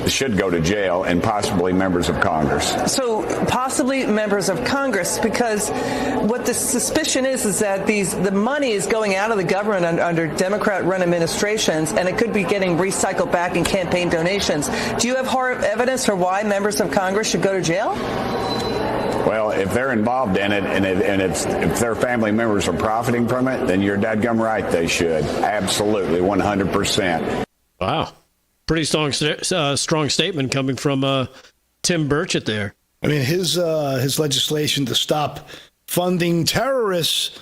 should go to jail, and possibly members of Congress. So possibly members of Congress, because what the suspicion is that the money is going out of the government under Democrat-run administrations, and it could be getting recycled back in campaign donations. Do you have hard evidence for why members of Congress should go to jail? Well, if they're involved in it, and if their family members are profiting from it, then you're dadgum right, they should. Absolutely, 100%. Wow. Pretty strong statement coming from Tim Burchett there. I mean, his legislation to stop funding terrorists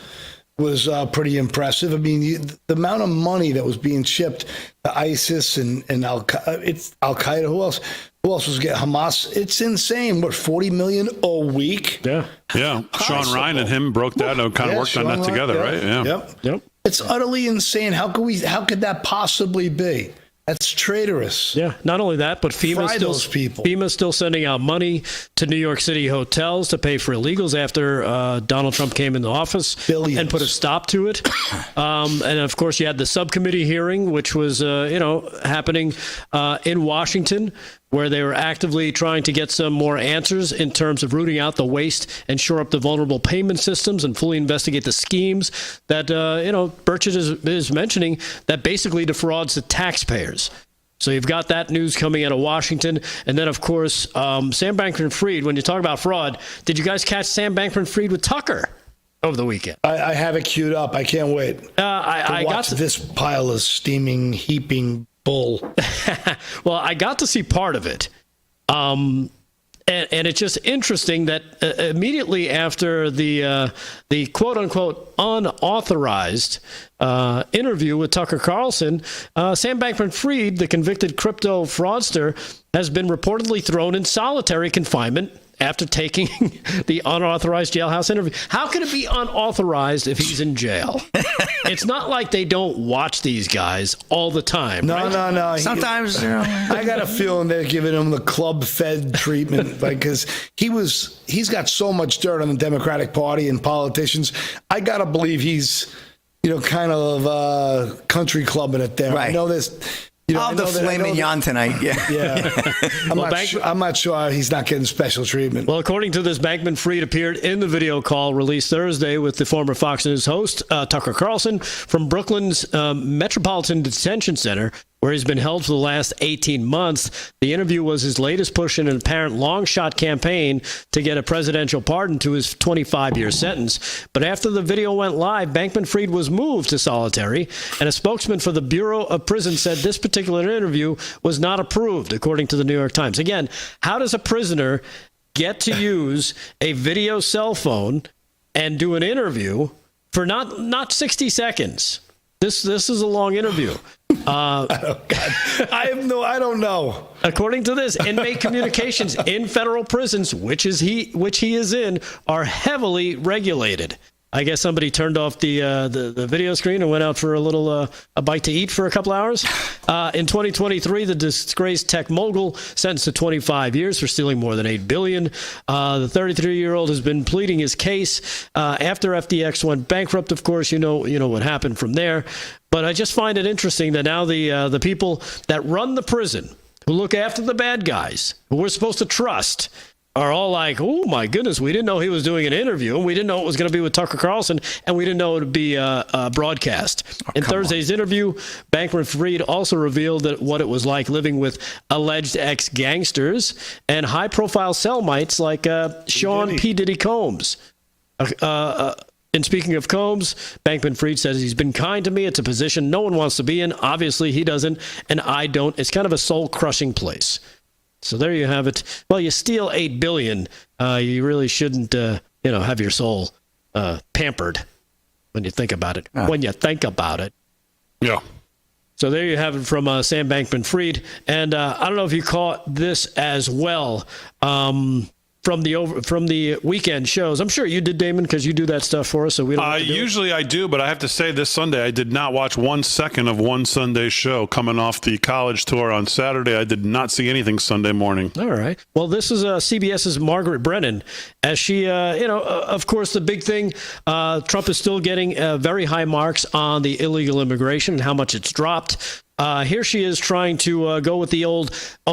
was pretty impressive. I mean, the amount of money that was being shipped to ISIS and Al Qaeda. Who else was getting Hamas? It's insane. What, $40 million a week? Yeah. Sean Ryan and him broke that and kind of worked on that together, right? Yeah. Yep. It's utterly insane. How could that possibly be? That's traitorous. Yeah, not only that, but FEMA's still sending out money to New York City hotels to pay for illegals after Donald Trump came into office. Billions. And put a stop to it. And, of course, you had the subcommittee hearing, which was, happening in Washington, where they were actively trying to get some more answers in terms of rooting out the waste and shore up the vulnerable payment systems and fully investigate the schemes that, Burchett is mentioning that basically defrauds the taxpayers. So you've got that news coming out of Washington. And then, of course, Sam Bankman-Fried, when you talk about fraud, did you guys catch Sam Bankman-Fried with Tucker over the weekend? I have it queued up. I can't wait I watch this pile of steaming, heaping bull. Well, I got to see part of it. And it's just interesting that immediately after the quote-unquote unauthorized interview with Tucker Carlson, Sam Bankman-Fried, the convicted crypto fraudster, has been reportedly thrown in solitary confinement after taking the unauthorized jailhouse interview. How can it be unauthorized if he's in jail? It's not like they don't watch these guys all the time. No. Sometimes, I got a feeling they're giving him the club-fed treatment, because he's got so much dirt on the Democratic Party and politicians. I got to believe he's, kind of country clubbing it there. Right. I know this. The filet mignon tonight. Yeah. I'm not sure he's not getting special treatment. Well, according to this, Bankman-Fried appeared in the video call released Thursday with the former Fox News host, Tucker Carlson, from Brooklyn's Metropolitan Detention Center, where he's been held for the last 18 months. The interview was his latest push in an apparent long-shot campaign to get a presidential pardon to his 25-year sentence. But after the video went live, Bankman-Fried was moved to solitary, and a spokesman for the Bureau of Prisons said this particular interview was not approved, according to the New York Times. Again, how does a prisoner get to use a video cell phone and do an interview for not 60 seconds? This is a long interview. I don't know. According to this, inmate communications in federal prisons, which he is in, are heavily regulated. I guess somebody turned off the video screen and went out for a little a bite to eat for a couple hours. In 2023, the disgraced tech mogul sentenced to 25 years for stealing more than $8 billion. The 33-year-old has been pleading his case after FTX went bankrupt. Of course, you know what happened from there. But I just find it interesting that now the people that run the prison, who look after the bad guys, who we're supposed to trust, are all like, oh, my goodness, we didn't know he was doing an interview, and we didn't know it was going to be with Tucker Carlson, and we didn't know it would be broadcast. In Thursday's interview, Bankman-Fried also revealed that what it was like living with alleged ex-gangsters and high-profile cellmates like Sean P. Diddy Combs. And speaking of Combs, Bankman-Fried says he's been kind to me. It's a position no one wants to be in. Obviously, he doesn't, and I don't. It's kind of a soul-crushing place. So there you have it. Well, you steal $8 billion. You really shouldn't, have your soul pampered when you think about it. When you think about it. Yeah. So there you have it from Sam Bankman-Fried. And I don't know if you caught this as well. From the weekend shows. I'm sure you did, Damon, because you do that stuff for us. So we don't usually I do, but I have to say this Sunday I did not watch 1 second of one Sunday show. Coming off the college tour on Saturday, I did not see anything Sunday morning. All right. Well, this is CBS's Margaret Brennan, as she, of course, the big thing. Trump is still getting very high marks on the illegal immigration and how much it's dropped. Here she is trying to go with the old,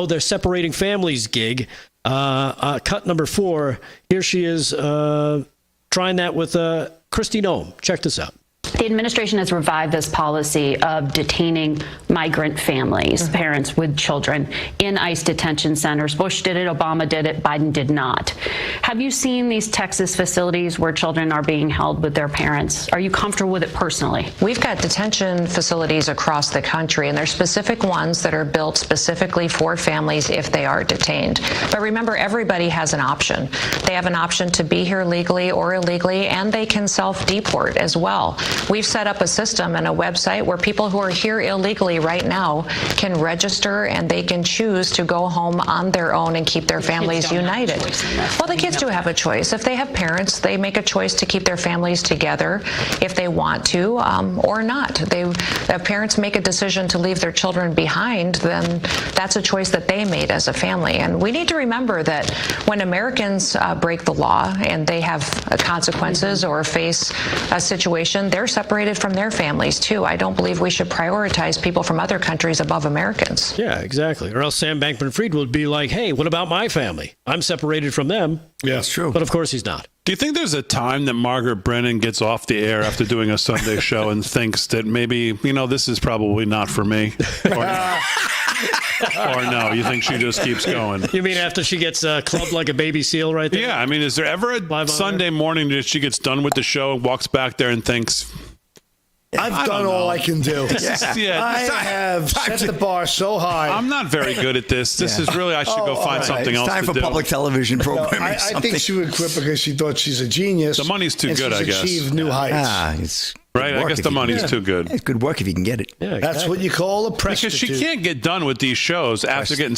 they're separating families gig. Cut number 4. Here she is trying that with Kristi Noem. Check this out. The administration has revived this policy of detaining migrant families, parents with children, in ICE detention centers. Bush did it, Obama did it, Biden did not. Have you seen these Texas facilities where children are being held with their parents? Are you comfortable with it personally? We've got detention facilities across the country, and there's specific ones that are built specifically for families if they are detained. But remember, everybody has an option. They have an option to be here legally or illegally, and they can self-deport as well. We've set up a system and a website where people who are here illegally right now can register, and they can choose to go home on their own and keep their families united. Well, the kids do have a choice. If they have parents, they make a choice to keep their families together if they want to, or not. If parents make a decision to leave their children behind, then that's a choice that they made as a family. And we need to remember that when Americans break the law and they have consequences or face a situation, they're separated from their families too. I don't believe we should prioritize people from other countries above Americans. Yeah, exactly. Or else Sam Bankman-Fried would be like, hey, what about my family? I'm separated from them. Yeah, it's true. But of course he's not. Do you think there's a time that Margaret Brennan gets off the air after doing a Sunday show and thinks that maybe, this is probably not for me? Or no, you think she just keeps going? You mean after she gets clubbed like a baby seal right there? Yeah, I mean, is there ever a Sunday morning that she gets done with the show and walks back there and thinks, I've done all I can do. Yeah. I have set the bar so high. I'm not very good at this. This is really, I should go find something else to do. It's time for public television programming. I think she would quit because she thought she's a genius. The money's too good, I guess. She's achieved new heights. Right, I guess the money's too good. It's good work if you can get it. Yeah, That's what you call a prostitute. Because she can't get done with these shows after getting,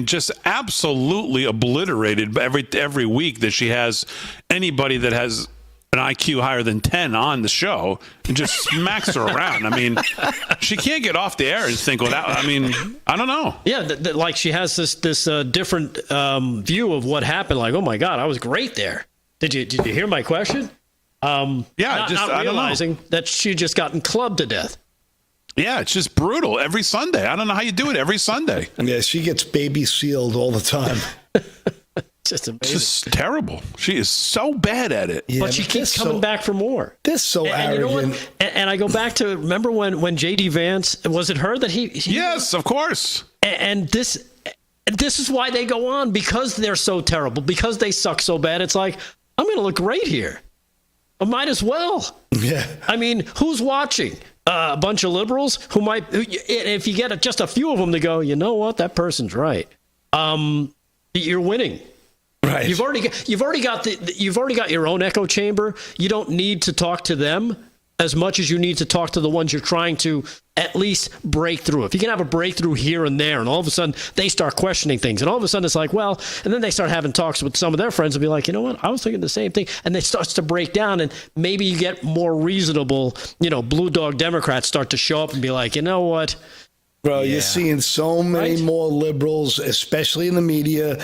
just absolutely obliterated every week that she has anybody that has an IQ higher than 10 on the show and just smacks her around. I mean, she can't get off the air and think, I don't know. Yeah, like she has this different view of what happened. Like, oh my God, I was great there. Did you hear my question? Not realizing that she just gotten clubbed to death. Yeah, it's just brutal every Sunday. I don't know how you do it every Sunday. Yeah, she gets baby sealed all the time. Just amazing. It's just terrible. She is so bad at it. Yeah, but she keeps coming back for more. This is so arrogant. You know what? And I go back to, remember when J.D. Vance, was it her that he Yes, of course. And this is why they go on, because they're so terrible, because they suck so bad. It's like, I'm going to look great here. I might as well. Yeah. I mean, who's watching? A bunch of liberals who might, if you get just a few of them to go, you know what, that person's right. You're winning. Right. You've already got your own echo chamber. You don't need to talk to them. as much as you need to talk to the ones you're trying to at least break through. If you can have a breakthrough here and there, and all of a sudden they start questioning things, and all of a sudden it's like, well, and then they start having talks with some of their friends and be like, you know what, I was thinking the same thing, and it starts to break down, and maybe you get more reasonable, blue dog Democrats start to show up and be like, you know what? Bro, you're seeing so many more liberals, especially in the media,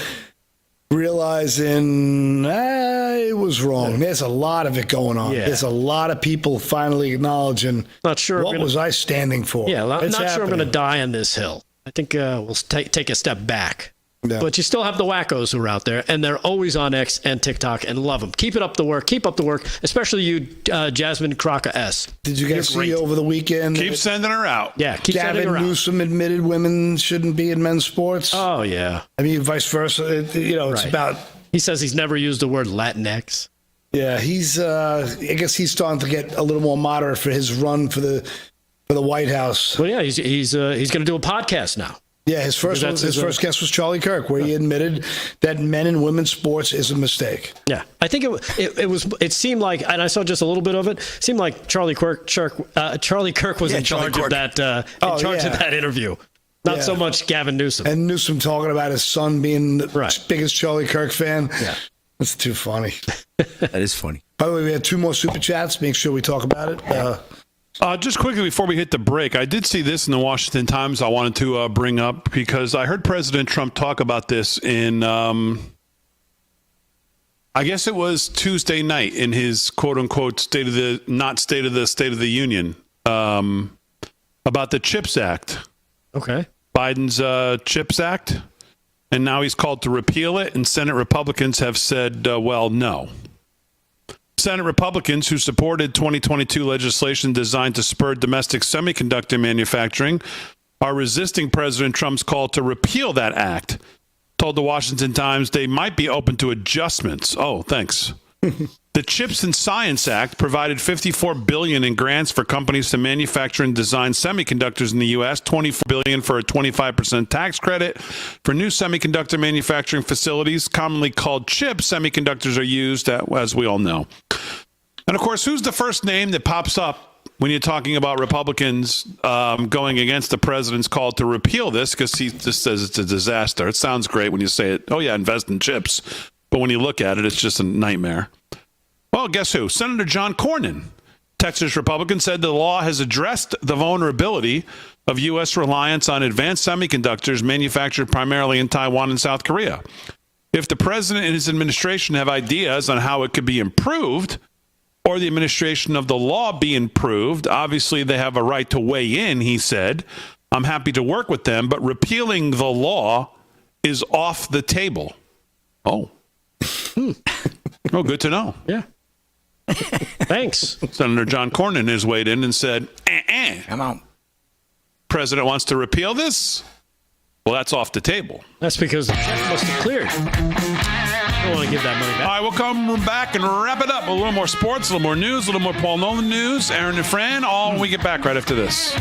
realizing it was wrong. There's a lot of it going on. Yeah. There's a lot of people finally acknowledging what was I standing for. Yeah, not sure I'm going to die on this hill. I think we'll take a step back. Yeah. But you still have the wackos who are out there, and they're always on X and TikTok, and love them. Keep up the work, especially you, Jasmine Crocker S. Did you guys see over the weekend? Keep sending her out. Yeah, keep sending her out. Gavin Newsom admitted women shouldn't be in men's sports. Oh, yeah. I mean, vice versa. It's about... He says he's never used the word Latinx. Yeah, he's... I guess he's starting to get a little more moderate for his run for the White House. Well, yeah, he's going to do a podcast now. Yeah, his first guest was Charlie Kirk, where he admitted that men and women's sports is a mistake. Yeah, I think it seemed like, and I saw just a little bit of it. Seemed like Charlie Kirk was in charge of that of that interview. Not so much Gavin Newsom. And Newsom talking about his son being the biggest Charlie Kirk fan. Yeah, that's too funny. That is funny. By the way, we had 2 more super chats. Make sure we talk about it. Just quickly before we hit the break, I did see this in the Washington Times I wanted to bring up because I heard President Trump talk about this in, I guess it was Tuesday night in his quote-unquote State of the Union, about the CHIPS Act. Okay. Biden's CHIPS Act. And now he's called to repeal it, and Senate Republicans have said, well, no. Senate Republicans who supported 2022 legislation designed to spur domestic semiconductor manufacturing are resisting President Trump's call to repeal that act. Told the Washington Times they might be open to adjustments. Oh, thanks. The CHIPS and Science Act provided $54 billion in grants for companies to manufacture and design semiconductors in the U.S., $24 billion for a 25% tax credit for new semiconductor manufacturing facilities, commonly called chips. Semiconductors are used, as we all know. And, of course, who's the first name that pops up when you're talking about Republicans going against the president's call to repeal this? Because he just says it's a disaster. It sounds great when you say it. Oh, yeah, invest in chips. But when you look at it, it's just a nightmare. Well, guess who? Senator John Cornyn, Texas Republican, said the law has addressed the vulnerability of U.S. reliance on advanced semiconductors manufactured primarily in Taiwan and South Korea. If the president and his administration have ideas on how it could be improved, or the administration of the law be improved, obviously they have a right to weigh in, he said. I'm happy to work with them, but repealing the law is off the table. Oh. Oh, good to know. Yeah. Thanks. Senator John Cornyn has weighed in and said, Come on. President wants to repeal this? Well, that's off the table. That's because the check must have cleared. I don't want to give that money back. All right, we'll come back and wrap it up. A little more sports, a little more news, a little more Paul Nolan news. Aaron and Fran, all when we get back right after this.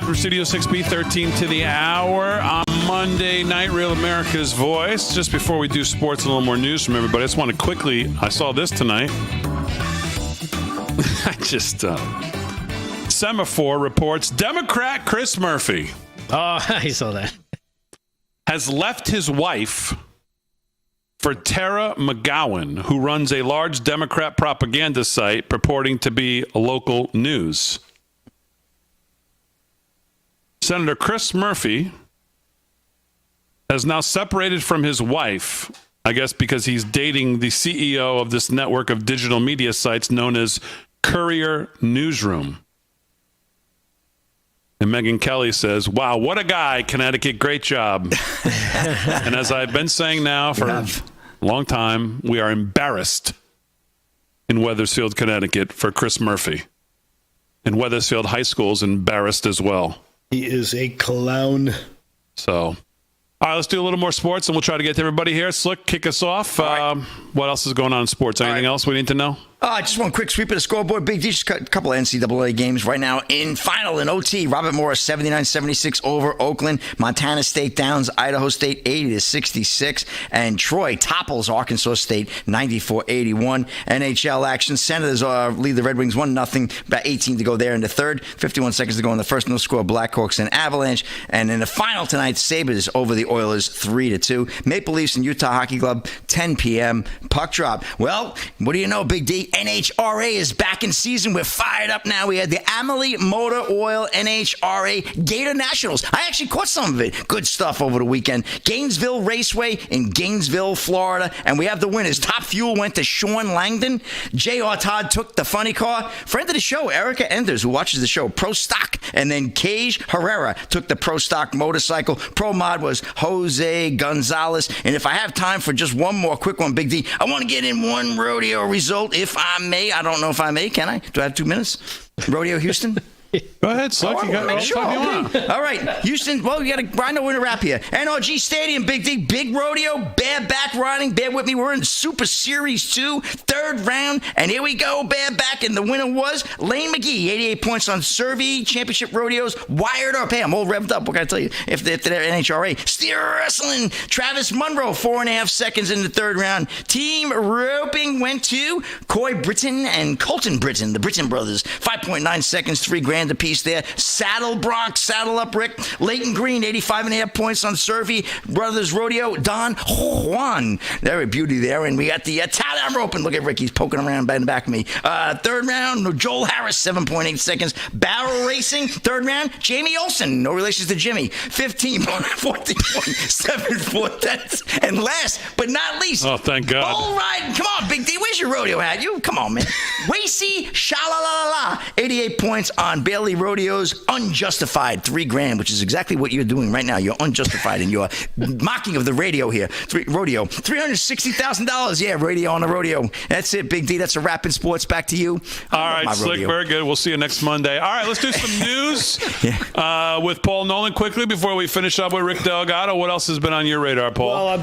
Live from Studio 6B, 13 to the hour on Monday night, Real America's Voice. Just before we do sports and a little more news from everybody, I just want to quickly, I saw this tonight. Semaphore reports Democrat Chris Murphy. Oh, I saw that. Has left his wife for Tara McGowan, who runs a large Democrat propaganda site purporting to be local news. Senator Chris Murphy has now separated from his wife, I guess because he's dating the CEO of this network of digital media sites known as Courier Newsroom. And Megyn Kelly says, wow, what a guy, Connecticut. Great job. And as I've been saying now for a long time, we are embarrassed in Wethersfield, Connecticut for Chris Murphy. And Wethersfield High School is embarrassed as well. He is a clown. So, all right, let's do a little more sports, and we'll try to get to everybody here. Slick, kick us off. What else is going on in sports? Anything else we need to know? Just one quick sweep of the scoreboard. Big D, just a couple of NCAA games right now. In final, in OT, Robert Morris 79-76 over Oakland. Montana State downs Idaho State 80-66. And Troy topples Arkansas State 94-81. NHL action. Senators lead the Red Wings 1-0. About 18 to go there in the third. 51 seconds to go in the first. No score. Blackhawks and Avalanche. And in the final tonight, Sabres over the Oilers 3-2. Maple Leafs and Utah Hockey Club 10 p.m. Puck drop. Well, what do you know, Big D? NHRA is back in season. We're fired up now. We had the Amalie Motor Oil NHRA Gator Nationals. I actually caught some of it. Good stuff over the weekend. Gainesville Raceway in Gainesville, Florida. And we have the winners. Top fuel went to Sean Langdon. J.R. Todd took the funny car. Friend of the show, Erica Enders, who watches the show, Pro Stock. And then Cage Herrera took the Pro Stock motorcycle. Pro Mod was Jose Gonzalez. And if I have time for just one more quick one, Big D, I want to get in one rodeo result if I may. I don't know if I may. Can I? Do I have 2 minutes? Rodeo Houston? Go ahead, Slick. You got sure. All right, Houston. Well, I know we're in a wrap here. NRG Stadium, Big D, big rodeo, bareback riding. Bear with me. We're in Super Series 2, third round, and here we go, bareback, and the winner was Lane McGee, 88 points on Survey Championship Rodeos, wired up. Hey, I'm all revved up. What can I tell you? If they're NHRA, steer wrestling. Travis Monroe, 4.5 seconds in the third round. Team roping went to Coy Britton and Colton Britton, the Britton brothers, 5.9 seconds, $3,000 apiece there. Saddle Bronx, saddle up Rick. Leighton Green, 85.5 points on Survey Brothers Rodeo. Don Juan, they're a beauty there. And we got the Italian roping. Look at Rick, he's poking around by the back of me. Third round, Joel Harris, 7.8 seconds. Barrel racing, third round, Jamie Olsen, no relations to Jimmy, 14.74 tenths. And last but not least, oh, thank God. Bull riding. Come on, Big D, where's your rodeo hat? You come on, man. Wacy Shalalala, 88 points on Bailey Rodeo's Unjustified, $3,000, which is exactly what you're doing right now. You're unjustified in your mocking of the radio here. Rodeo, $360,000. Yeah, radio on the rodeo. That's it, Big D. That's a wrap in sports. Back to you. All right, Slick, very good. We'll see you next Monday. All right, let's do some news with Paul Nolan quickly before we finish up with Rick Delgado. What else has been on your radar, Paul? Well, I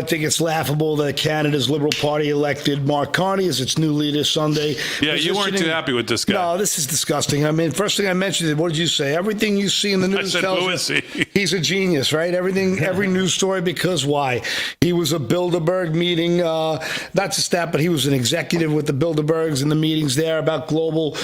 think it's laughable that Canada's Liberal Party elected Mark Carney as its new leader Sunday. Yeah, you weren't too happy with this guy. No, this is disgusting. I mean, first thing I mentioned is, what did you say? Everything you see in the news tells you he's a genius, right? Every news story, because why? He was a Bilderberg meeting, not just that, but he was an executive with the Bilderbergs in the meetings there about global,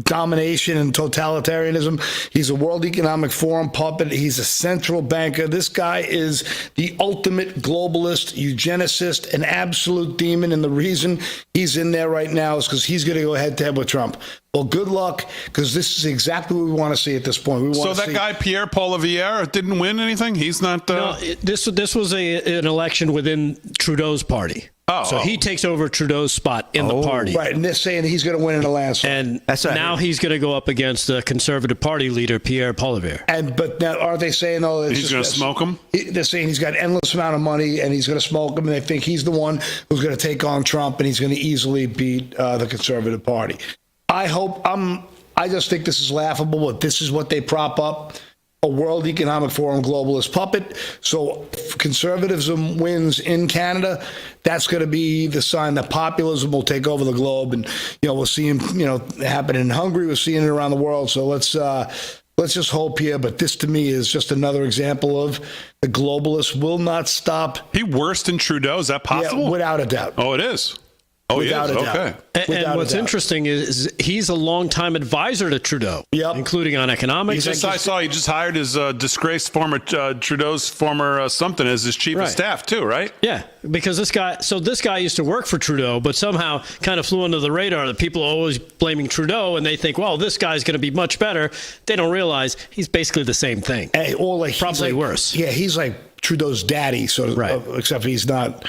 domination and totalitarianism. He's a World Economic Forum puppet. He's a central banker. This guy is the ultimate globalist, eugenicist, an absolute demon. And the reason he's in there right now is because he's going to go head-to-head with Trump. Well, good luck, because this is exactly what we want to see at this point. So that guy, Pierre Poilievre, didn't win anything? He's not... No, this was an election within Trudeau's party. So he takes over Trudeau's spot in the party. Right, and they're saying he's going to win in the landslide. And now he's going to go up against the Conservative Party leader, Pierre Poilievre. But now, are they saying, he's going to smoke him? They're saying he's got an endless amount of money, and he's going to smoke him, and they think he's the one who's going to take on Trump, and he's going to easily beat the Conservative Party. I just think this is laughable, but this is what they prop up. a World Economic Forum globalist puppet. So if conservatism wins in Canada, that's going to be the sign that populism will take over the globe. And, we'll see him, happen in Hungary. We're seeing it around the world. So let's just hope here. But this, to me, is just another example of the globalists will not stop. He worse than Trudeau? Is that possible? Yeah, without a doubt. Oh, it is. Oh, without he is. a doubt. Okay. And what's interesting is he's a longtime advisor to Trudeau, including on economics. I saw he just hired his disgraced former Trudeau's former something as his chief of staff too, right? Yeah, because this guy used to work for Trudeau, but somehow kind of flew under the radar. The people are always blaming Trudeau, and they think, well, this guy's going to be much better. They don't realize he's basically the same thing. Hey, probably worse. Yeah, he's like Trudeau's daddy, sort of, except he's not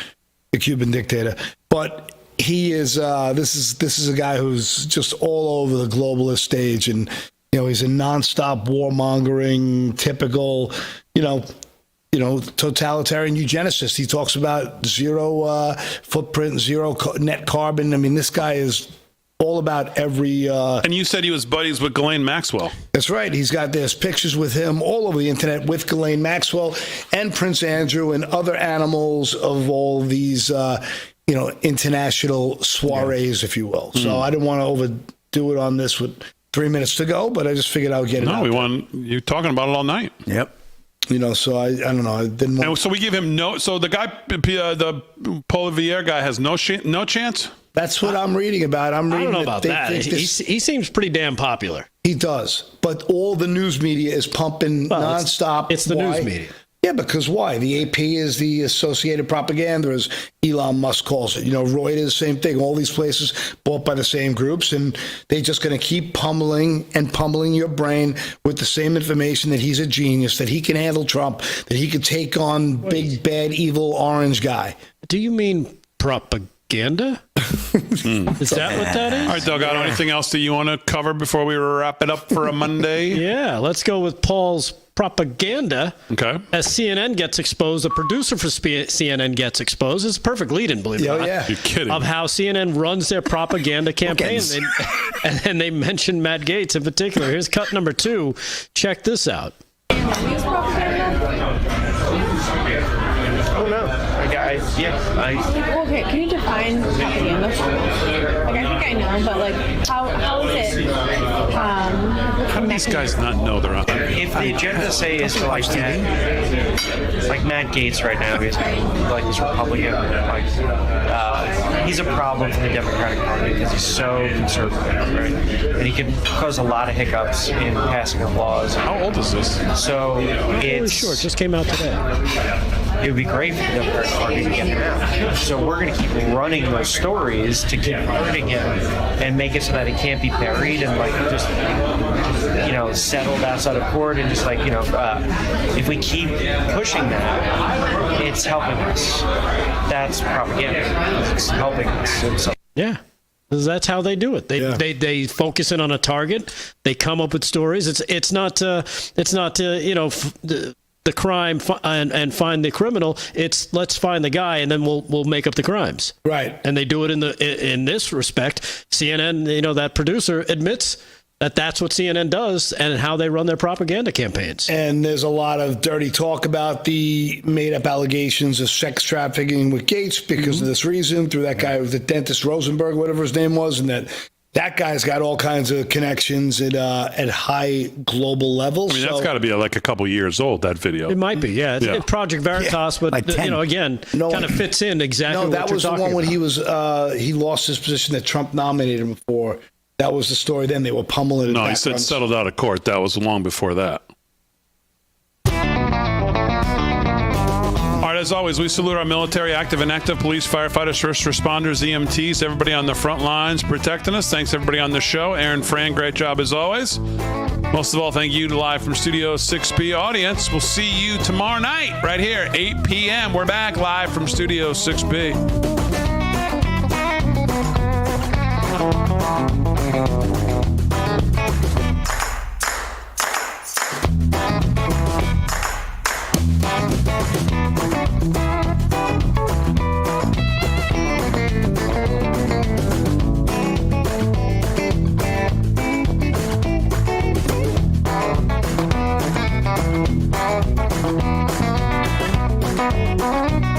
the Cuban dictator, but. He is. This is a guy who's just all over the globalist stage, and he's a nonstop warmongering, typical, totalitarian eugenicist. He talks about zero footprint, zero net carbon. I mean, this guy is all about every. And you said he was buddies with Ghislaine Maxwell. That's right. There's pictures with him all over the internet with Ghislaine Maxwell and Prince Andrew and other animals of all these. International soirees, if you will. So I didn't want to overdo it on this with 3 minutes to go, but I just figured I would get it out. You're talking about it all night. Yep. So I don't know. I didn't want. And so we give him so the guy, the Poilievre guy has no chance? That's what I'm reading about. I don't know about that. He seems pretty damn popular. He does. But all the news media is pumping nonstop. It's the news media. Yeah, because why? The AP is the Associated Propaganda, as Elon Musk calls it. Reuters, same thing. All these places bought by the same groups, and they're just going to keep pummeling your brain with the same information that he's a genius, that he can handle Trump, that he could take on big, bad, evil orange guy. Do you mean propaganda? Is that what that is? All right, Delgado, anything else that you want to cover before we wrap it up for a Monday? Yeah, let's go with Paul's propaganda. Okay. As CNN gets exposed, the producer for CNN gets exposed. It's a perfect lead-in, believe it or not. Yeah. You're kidding. Of how CNN runs their propaganda campaign. And then they mention Matt Gaetz in particular. Here's cut number 2. Check this out. Oh, no. Okay, can you define propaganda? I think I know, but how is it? How do these guys not know they're on? If the agenda say is to like Matt Gaetz right now, he's this Republican, he's a problem for the Democratic Party because he's so conservative, right? And he can cause a lot of hiccups in passing of laws. How old is this? I'm not really sure. It just came out today. It would be great for the Democratic Party to get him out. So we're going to keep running those stories to keep hurting him and make it so that it can't be buried and just settled outside of court and just if we keep pushing that, it's helping us. That's propaganda. It's helping us. Yeah. That's how they do it. They focus in on a target. They come up with stories. It's not the crime and find the criminal. It's let's find the guy and then we'll make up the crimes. Right. And they do it in this respect. CNN, that producer admits that that's what CNN does and how they run their propaganda campaigns. And there's a lot of dirty talk about the made-up allegations of sex trafficking with Gaetz because of this reason, through that guy, the dentist Rosenberg, whatever his name was, and that guy's got all kinds of connections at high global levels. I mean, that's got to be a couple years old, that video. It might be, yeah. It's Project Veritas, but again, kind of fits in exactly. No, that was the one when he lost his position that Trump nominated him for. That was the story. Then they were pummeling it. No, he said settled out of court. That was long before that. All right, as always, we salute our military, active and inactive, police, firefighters, first responders, EMTs, everybody on the front lines protecting us. Thanks, everybody on the show. Aaron, Fran, great job as always. Most of all, thank you to live from Studio 6B audience. We'll see you tomorrow night right here, 8 p.m. We're back live from Studio 6B. Bye.